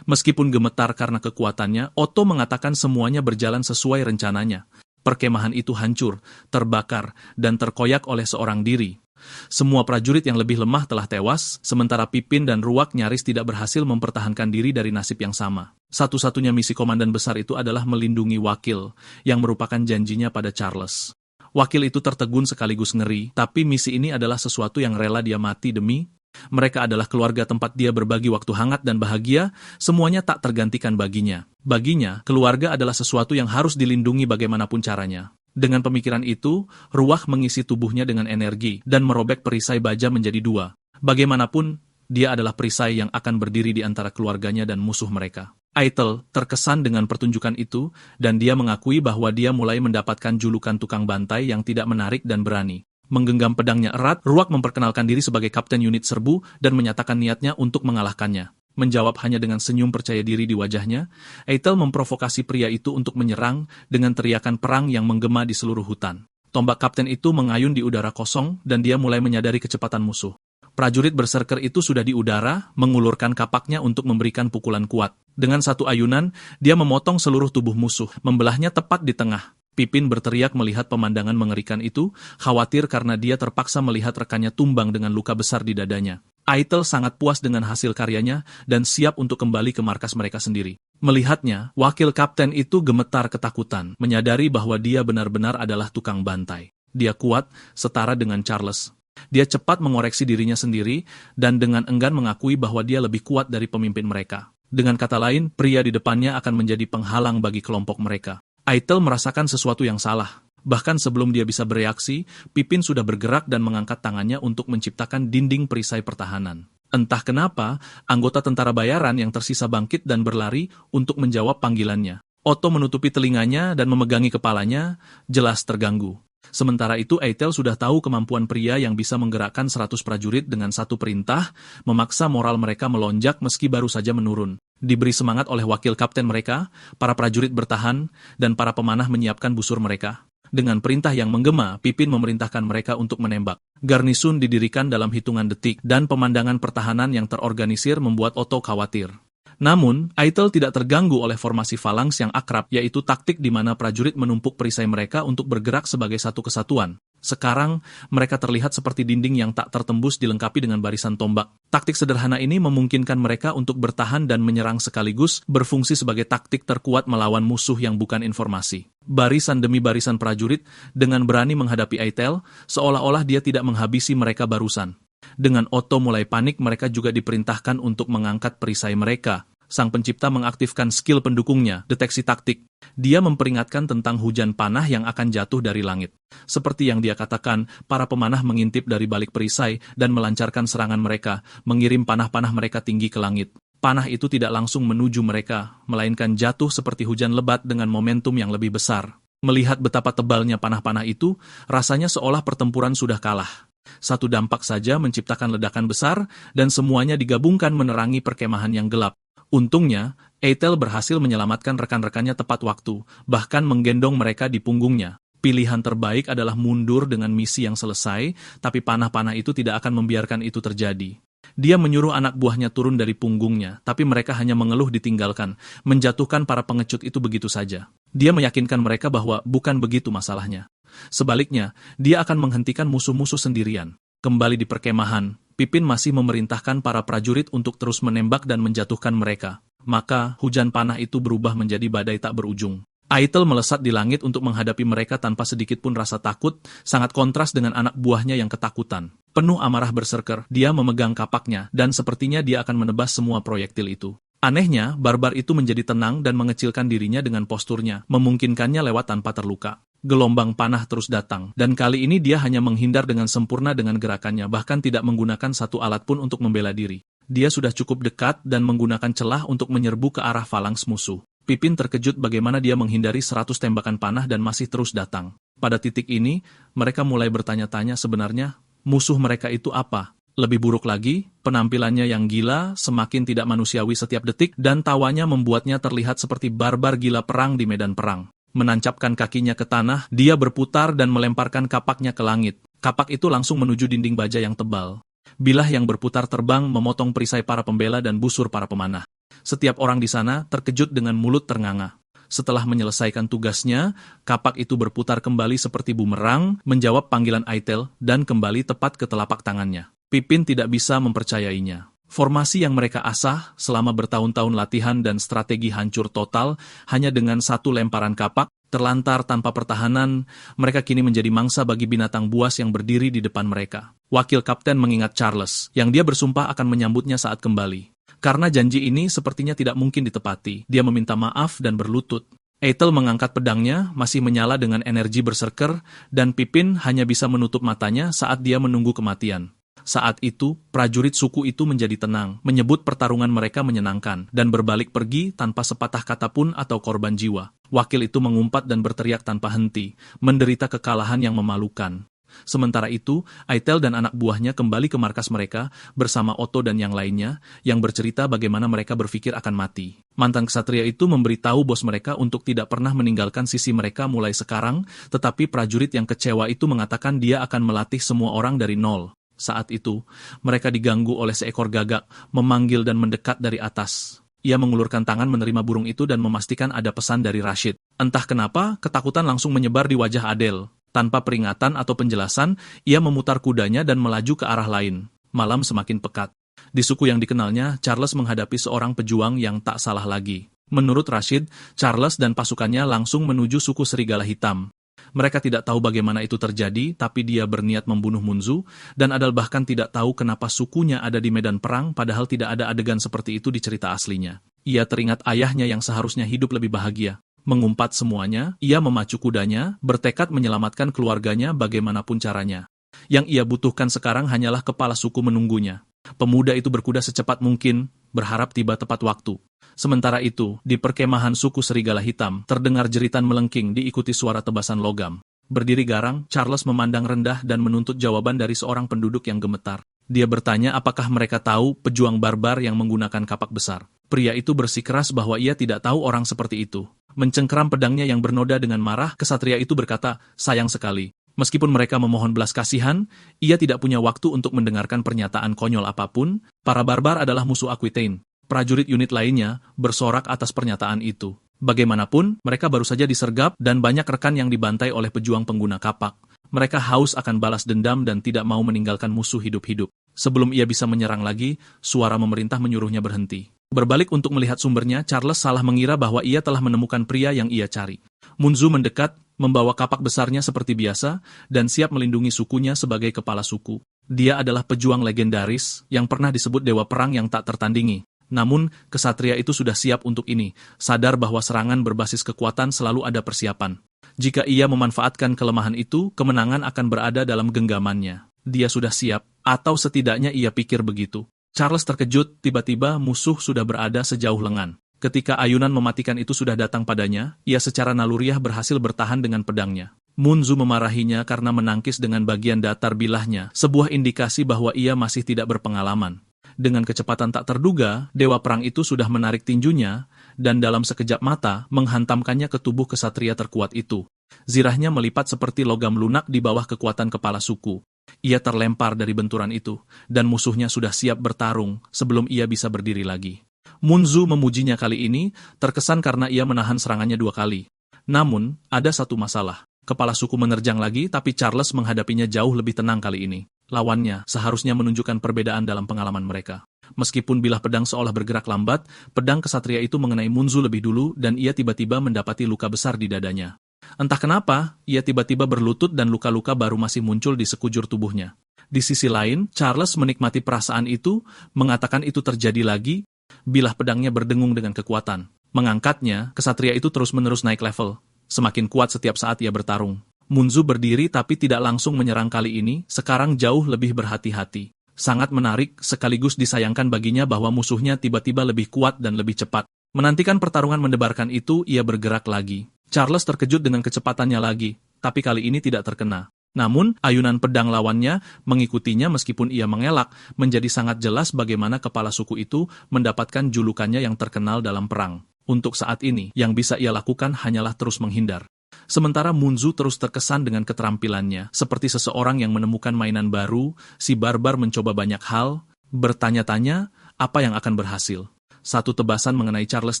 Meskipun gemetar karena kekuatannya, Otto mengatakan semuanya berjalan sesuai rencananya. Perkemahan itu hancur, terbakar, dan terkoyak oleh seorang diri. Semua prajurit yang lebih lemah telah tewas, sementara Pippin dan Ruak nyaris tidak berhasil mempertahankan diri dari nasib yang sama. Satu-satunya misi komandan besar itu adalah melindungi wakil, yang merupakan janjinya pada Charles. Wakil itu tertegun sekaligus ngeri, tapi misi ini adalah sesuatu yang rela dia mati demi. Mereka adalah keluarga tempat dia berbagi waktu hangat dan bahagia, semuanya tak tergantikan baginya. Baginya, keluarga adalah sesuatu yang harus dilindungi bagaimanapun caranya. Dengan pemikiran itu, Ruak mengisi tubuhnya dengan energi dan merobek perisai baja menjadi 2. Bagaimanapun, dia adalah perisai yang akan berdiri di antara keluarganya dan musuh mereka. Aitel terkesan dengan pertunjukan itu, dan dia mengakui bahwa dia mulai mendapatkan julukan tukang bantai yang tidak menarik dan berani. Menggenggam pedangnya erat, Ruak memperkenalkan diri sebagai kapten unit serbu dan menyatakan niatnya untuk mengalahkannya. Menjawab hanya dengan senyum percaya diri di wajahnya, Aitel memprovokasi pria itu untuk menyerang dengan teriakan perang yang menggema di seluruh hutan. Tombak kapten itu mengayun di udara kosong dan dia mulai menyadari kecepatan musuh. Prajurit berserker itu sudah di udara, mengulurkan kapaknya untuk memberikan pukulan kuat. Dengan satu ayunan, dia memotong seluruh tubuh musuh, membelahnya tepat di tengah. Pipin berteriak melihat pemandangan mengerikan itu, khawatir karena dia terpaksa melihat rekannya tumbang dengan luka besar di dadanya. Aitel sangat puas dengan hasil karyanya dan siap untuk kembali ke markas mereka sendiri. Melihatnya, wakil kapten itu gemetar ketakutan, menyadari bahwa dia benar-benar adalah tukang bantai. Dia kuat, setara dengan Charles. Dia cepat mengoreksi dirinya sendiri dan dengan enggan mengakui bahwa dia lebih kuat dari pemimpin mereka. Dengan kata lain, pria di depannya akan menjadi penghalang bagi kelompok mereka. Aitel merasakan sesuatu yang salah. Bahkan sebelum dia bisa bereaksi, Pipin sudah bergerak dan mengangkat tangannya untuk menciptakan dinding perisai pertahanan. Entah kenapa, anggota tentara bayaran yang tersisa bangkit dan berlari untuk menjawab panggilannya. Otto menutupi telinganya dan memegangi kepalanya, jelas terganggu. Sementara itu, Aitel sudah tahu kemampuan pria yang bisa menggerakkan 100 prajurit dengan satu perintah, memaksa moral mereka melonjak meski baru saja menurun. Diberi semangat oleh wakil kapten mereka, para prajurit bertahan, dan para pemanah menyiapkan busur mereka. Dengan perintah yang menggema, Pipin memerintahkan mereka untuk menembak. Garnisun didirikan dalam hitungan detik, dan pemandangan pertahanan yang terorganisir membuat Otto khawatir. Namun, Aitel tidak terganggu oleh formasi falangs yang akrab, yaitu taktik di mana prajurit menumpuk perisai mereka untuk bergerak sebagai satu kesatuan. Sekarang, mereka terlihat seperti dinding yang tak tertembus dilengkapi dengan barisan tombak. Taktik sederhana ini memungkinkan mereka untuk bertahan dan menyerang sekaligus, berfungsi sebagai taktik terkuat melawan musuh yang bukan informasi. Barisan demi barisan prajurit, dengan berani menghadapi Aitel, seolah-olah dia tidak menghabisi mereka barusan. Dengan Otto mulai panik, mereka juga diperintahkan untuk mengangkat perisai mereka. Sang pencipta mengaktifkan skill pendukungnya, deteksi taktik. Dia memperingatkan tentang hujan panah yang akan jatuh dari langit. Seperti yang dia katakan, para pemanah mengintip dari balik perisai dan melancarkan serangan mereka, mengirim panah-panah mereka tinggi ke langit. Panah itu tidak langsung menuju mereka, melainkan jatuh seperti hujan lebat dengan momentum yang lebih besar. Melihat betapa tebalnya panah-panah itu, rasanya seolah pertempuran sudah kalah. Satu dampak saja menciptakan ledakan besar, dan semuanya digabungkan menerangi perkemahan yang gelap. Untungnya, Aitel berhasil menyelamatkan rekan-rekannya tepat waktu, bahkan menggendong mereka di punggungnya. Pilihan terbaik adalah mundur dengan misi yang selesai, tapi panah-panah itu tidak akan membiarkan itu terjadi. Dia menyuruh anak buahnya turun dari punggungnya, tapi mereka hanya mengeluh ditinggalkan, menjatuhkan para pengecut itu begitu saja. Dia meyakinkan mereka bahwa bukan begitu masalahnya. Sebaliknya, dia akan menghentikan musuh-musuh sendirian. Kembali di perkemahan, Pipin masih memerintahkan para prajurit untuk terus menembak dan menjatuhkan mereka. Maka, hujan panah itu berubah menjadi badai tak berujung. Aitel melesat di langit untuk menghadapi mereka tanpa sedikit pun rasa takut, sangat kontras dengan anak buahnya yang ketakutan. Penuh amarah berserker, dia memegang kapaknya, dan sepertinya dia akan menebas semua proyektil itu. Anehnya, barbar itu menjadi tenang dan mengecilkan dirinya dengan posturnya, memungkinkannya lewat tanpa terluka. Gelombang panah terus datang, dan kali ini dia hanya menghindar dengan sempurna dengan gerakannya, bahkan tidak menggunakan satu alat pun untuk membela diri. Dia sudah cukup dekat dan menggunakan celah untuk menyerbu ke arah falangs musuh. Pipin terkejut bagaimana dia menghindari 100 tembakan panah dan masih terus datang. Pada titik ini, mereka mulai bertanya-tanya sebenarnya, musuh mereka itu apa? Lebih buruk lagi, penampilannya yang gila, semakin tidak manusiawi setiap detik, dan tawanya membuatnya terlihat seperti barbar gila perang di medan perang. Menancapkan kakinya ke tanah, dia berputar dan melemparkan kapaknya ke langit. Kapak itu langsung menuju dinding baja yang tebal. Bilah yang berputar terbang memotong perisai para pembela dan busur para pemanah. Setiap orang di sana terkejut dengan mulut ternganga. Setelah menyelesaikan tugasnya, kapak itu berputar kembali seperti bumerang, menjawab panggilan Aitel, dan kembali tepat ke telapak tangannya. Pipin tidak bisa mempercayainya. Formasi yang mereka asah selama bertahun-tahun latihan dan strategi hancur total hanya dengan satu lemparan kapak, terlantar tanpa pertahanan, mereka kini menjadi mangsa bagi binatang buas yang berdiri di depan mereka. Wakil kapten mengingat Charles, yang dia bersumpah akan menyambutnya saat kembali. Karena janji ini sepertinya tidak mungkin ditepati, dia meminta maaf dan berlutut. Aitel mengangkat pedangnya, masih menyala dengan energi berserker, dan Pipin hanya bisa menutup matanya saat dia menunggu kematian. Saat itu, prajurit suku itu menjadi tenang, menyebut pertarungan mereka menyenangkan, dan berbalik pergi tanpa sepatah kata pun atau korban jiwa. Wakil itu mengumpat dan berteriak tanpa henti, menderita kekalahan yang memalukan. Sementara itu, Aitel dan anak buahnya kembali ke markas mereka bersama Otto dan yang lainnya, yang bercerita bagaimana mereka berpikir akan mati. Mantan ksatria itu memberitahu bos mereka untuk tidak pernah meninggalkan sisi mereka mulai sekarang, tetapi prajurit yang kecewa itu mengatakan dia akan melatih semua orang dari nol. Saat itu, mereka diganggu oleh seekor gagak, memanggil dan mendekat dari atas. Ia mengulurkan tangan menerima burung itu dan memastikan ada pesan dari Rashid. Entah kenapa, ketakutan langsung menyebar di wajah Adele. Tanpa peringatan atau penjelasan, ia memutar kudanya dan melaju ke arah lain. Malam semakin pekat. Di suku yang dikenalnya, Charles menghadapi seorang pejuang yang tak salah lagi. Menurut Rashid, Charles dan pasukannya langsung menuju suku Serigala Hitam. Mereka tidak tahu bagaimana itu terjadi, tapi dia berniat membunuh Munzu, dan Adele bahkan tidak tahu kenapa sukunya ada di medan perang, padahal tidak ada adegan seperti itu di cerita aslinya. Ia teringat ayahnya yang seharusnya hidup lebih bahagia. Mengumpat semuanya, ia memacu kudanya, bertekad menyelamatkan keluarganya bagaimanapun caranya. Yang ia butuhkan sekarang hanyalah kepala suku menunggunya. Pemuda itu berkuda secepat mungkin, berharap tiba tepat waktu. Sementara itu, di perkemahan suku Serigala Hitam, terdengar jeritan melengking diikuti suara tebasan logam. Berdiri garang, Charles memandang rendah dan menuntut jawaban dari seorang penduduk yang gemetar. Dia bertanya apakah mereka tahu pejuang barbar yang menggunakan kapak besar. Pria itu bersikeras bahwa ia tidak tahu orang seperti itu. Mencengkeram pedangnya yang bernoda dengan marah, kesatria itu berkata, sayang sekali. Meskipun mereka memohon belas kasihan, ia tidak punya waktu untuk mendengarkan pernyataan konyol apapun. Para barbar adalah musuh Aquitaine. Prajurit unit lainnya bersorak atas pernyataan itu. Bagaimanapun, mereka baru saja disergap dan banyak rekan yang dibantai oleh pejuang pengguna kapak. Mereka haus akan balas dendam dan tidak mau meninggalkan musuh hidup-hidup. Sebelum ia bisa menyerang lagi, suara memerintah menyuruhnya berhenti. Berbalik untuk melihat sumbernya, Charles salah mengira bahwa ia telah menemukan pria yang ia cari. Munzu mendekat, membawa kapak besarnya seperti biasa, dan siap melindungi sukunya sebagai kepala suku. Dia adalah pejuang legendaris yang pernah disebut dewa perang yang tak tertandingi. Namun, kesatria itu sudah siap untuk ini, sadar bahwa serangan berbasis kekuatan selalu ada persiapan. Jika ia memanfaatkan kelemahan itu, kemenangan akan berada dalam genggamannya. Dia sudah siap, atau setidaknya ia pikir begitu. Charles terkejut, tiba-tiba musuh sudah berada sejauh lengan. Ketika ayunan mematikan itu sudah datang padanya, ia secara naluriah berhasil bertahan dengan pedangnya. Munzu memarahinya karena menangkis dengan bagian datar bilahnya, sebuah indikasi bahwa ia masih tidak berpengalaman. Dengan kecepatan tak terduga, dewa perang itu sudah menarik tinjunya, dan dalam sekejap mata, menghantamkannya ke tubuh kesatria terkuat itu. Zirahnya melipat seperti logam lunak di bawah kekuatan kepala suku. Ia terlempar dari benturan itu, dan musuhnya sudah siap bertarung sebelum ia bisa berdiri lagi. Munzu memujinya kali ini, terkesan karena ia menahan serangannya 2 kali. Namun, ada satu masalah. Kepala suku menerjang lagi, tapi Charles menghadapinya jauh lebih tenang kali ini. Lawannya seharusnya menunjukkan perbedaan dalam pengalaman mereka. Meskipun bilah pedang seolah bergerak lambat, pedang kesatria itu mengenai Munzu lebih dulu dan ia tiba-tiba mendapati luka besar di dadanya. Entah kenapa, ia tiba-tiba berlutut dan luka-luka baru masih muncul di sekujur tubuhnya. Di sisi lain, Charles menikmati perasaan itu, mengatakan itu terjadi lagi, bilah pedangnya berdengung dengan kekuatan. Mengangkatnya, kesatria itu terus-menerus naik level. Semakin kuat setiap saat ia bertarung. Munzu berdiri tapi tidak langsung menyerang kali ini, sekarang jauh lebih berhati-hati. Sangat menarik, sekaligus disayangkan baginya bahwa musuhnya tiba-tiba lebih kuat dan lebih cepat. Menantikan pertarungan mendebarkan itu, ia bergerak lagi. Charles terkejut dengan kecepatannya lagi, tapi kali ini tidak terkena. Namun, ayunan pedang lawannya mengikutinya meskipun ia mengelak, menjadi sangat jelas bagaimana kepala suku itu mendapatkan julukannya yang terkenal dalam perang. Untuk saat ini, yang bisa ia lakukan hanyalah terus menghindar. Sementara Munzu terus terkesan dengan keterampilannya, seperti seseorang yang menemukan mainan baru, si barbar mencoba banyak hal, bertanya-tanya apa yang akan berhasil. Satu tebasan mengenai Charles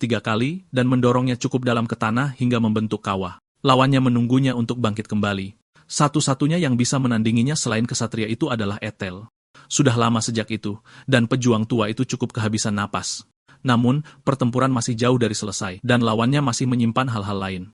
3 kali, dan mendorongnya cukup dalam ke tanah hingga membentuk kawah. Lawannya menunggunya untuk bangkit kembali. Satu-satunya yang bisa menandinginya selain kesatria itu adalah Ethel. Sudah lama sejak itu, dan pejuang tua itu cukup kehabisan napas. Namun, pertempuran masih jauh dari selesai, dan lawannya masih menyimpan hal-hal lain.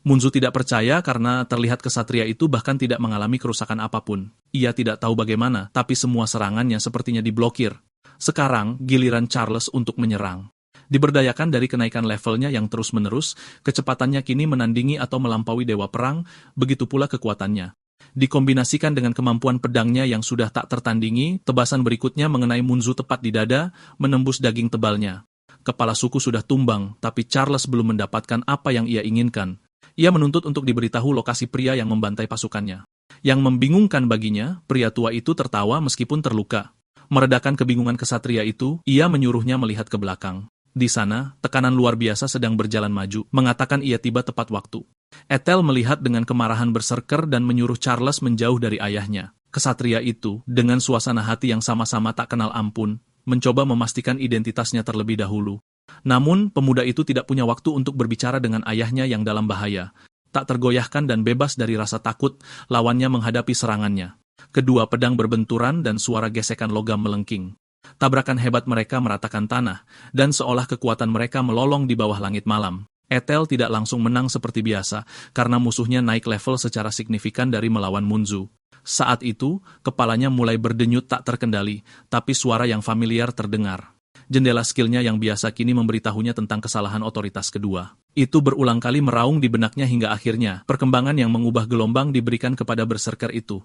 Munzu tidak percaya karena terlihat kesatria itu bahkan tidak mengalami kerusakan apapun. Ia tidak tahu bagaimana, tapi semua serangannya sepertinya diblokir. Sekarang, giliran Charles untuk menyerang. Diberdayakan dari kenaikan levelnya yang terus-menerus, kecepatannya kini menandingi atau melampaui dewa perang, begitu pula kekuatannya. Dikombinasikan dengan kemampuan pedangnya yang sudah tak tertandingi, tebasan berikutnya mengenai Munzu tepat di dada, menembus daging tebalnya. Kepala suku sudah tumbang, tapi Charles belum mendapatkan apa yang ia inginkan. Ia menuntut untuk diberitahu lokasi pria yang membantai pasukannya. Yang membingungkan baginya, pria tua itu tertawa meskipun terluka. Meredakan kebingungan kesatria itu, ia menyuruhnya melihat ke belakang. Di sana, tekanan luar biasa sedang berjalan maju, mengatakan ia tiba tepat waktu. Ethel melihat dengan kemarahan berserker dan menyuruh Charles menjauh dari ayahnya. Kesatria itu, dengan suasana hati yang sama-sama tak kenal ampun, mencoba memastikan identitasnya terlebih dahulu. Namun, pemuda itu tidak punya waktu untuk berbicara dengan ayahnya yang dalam bahaya. Tak tergoyahkan dan bebas dari rasa takut, lawannya menghadapi serangannya. Kedua pedang berbenturan dan suara gesekan logam melengking. Tabrakan hebat mereka meratakan tanah, dan seolah kekuatan mereka melolong di bawah langit malam. Ethel tidak langsung menang seperti biasa, karena musuhnya naik level secara signifikan dari melawan Munzu. Saat itu, kepalanya mulai berdenyut tak terkendali, tapi suara yang familiar terdengar. Jendela skillnya yang biasa kini memberitahunya tentang kesalahan otoritas kedua. Itu berulang kali meraung di benaknya hingga akhirnya, perkembangan yang mengubah gelombang diberikan kepada berserker itu.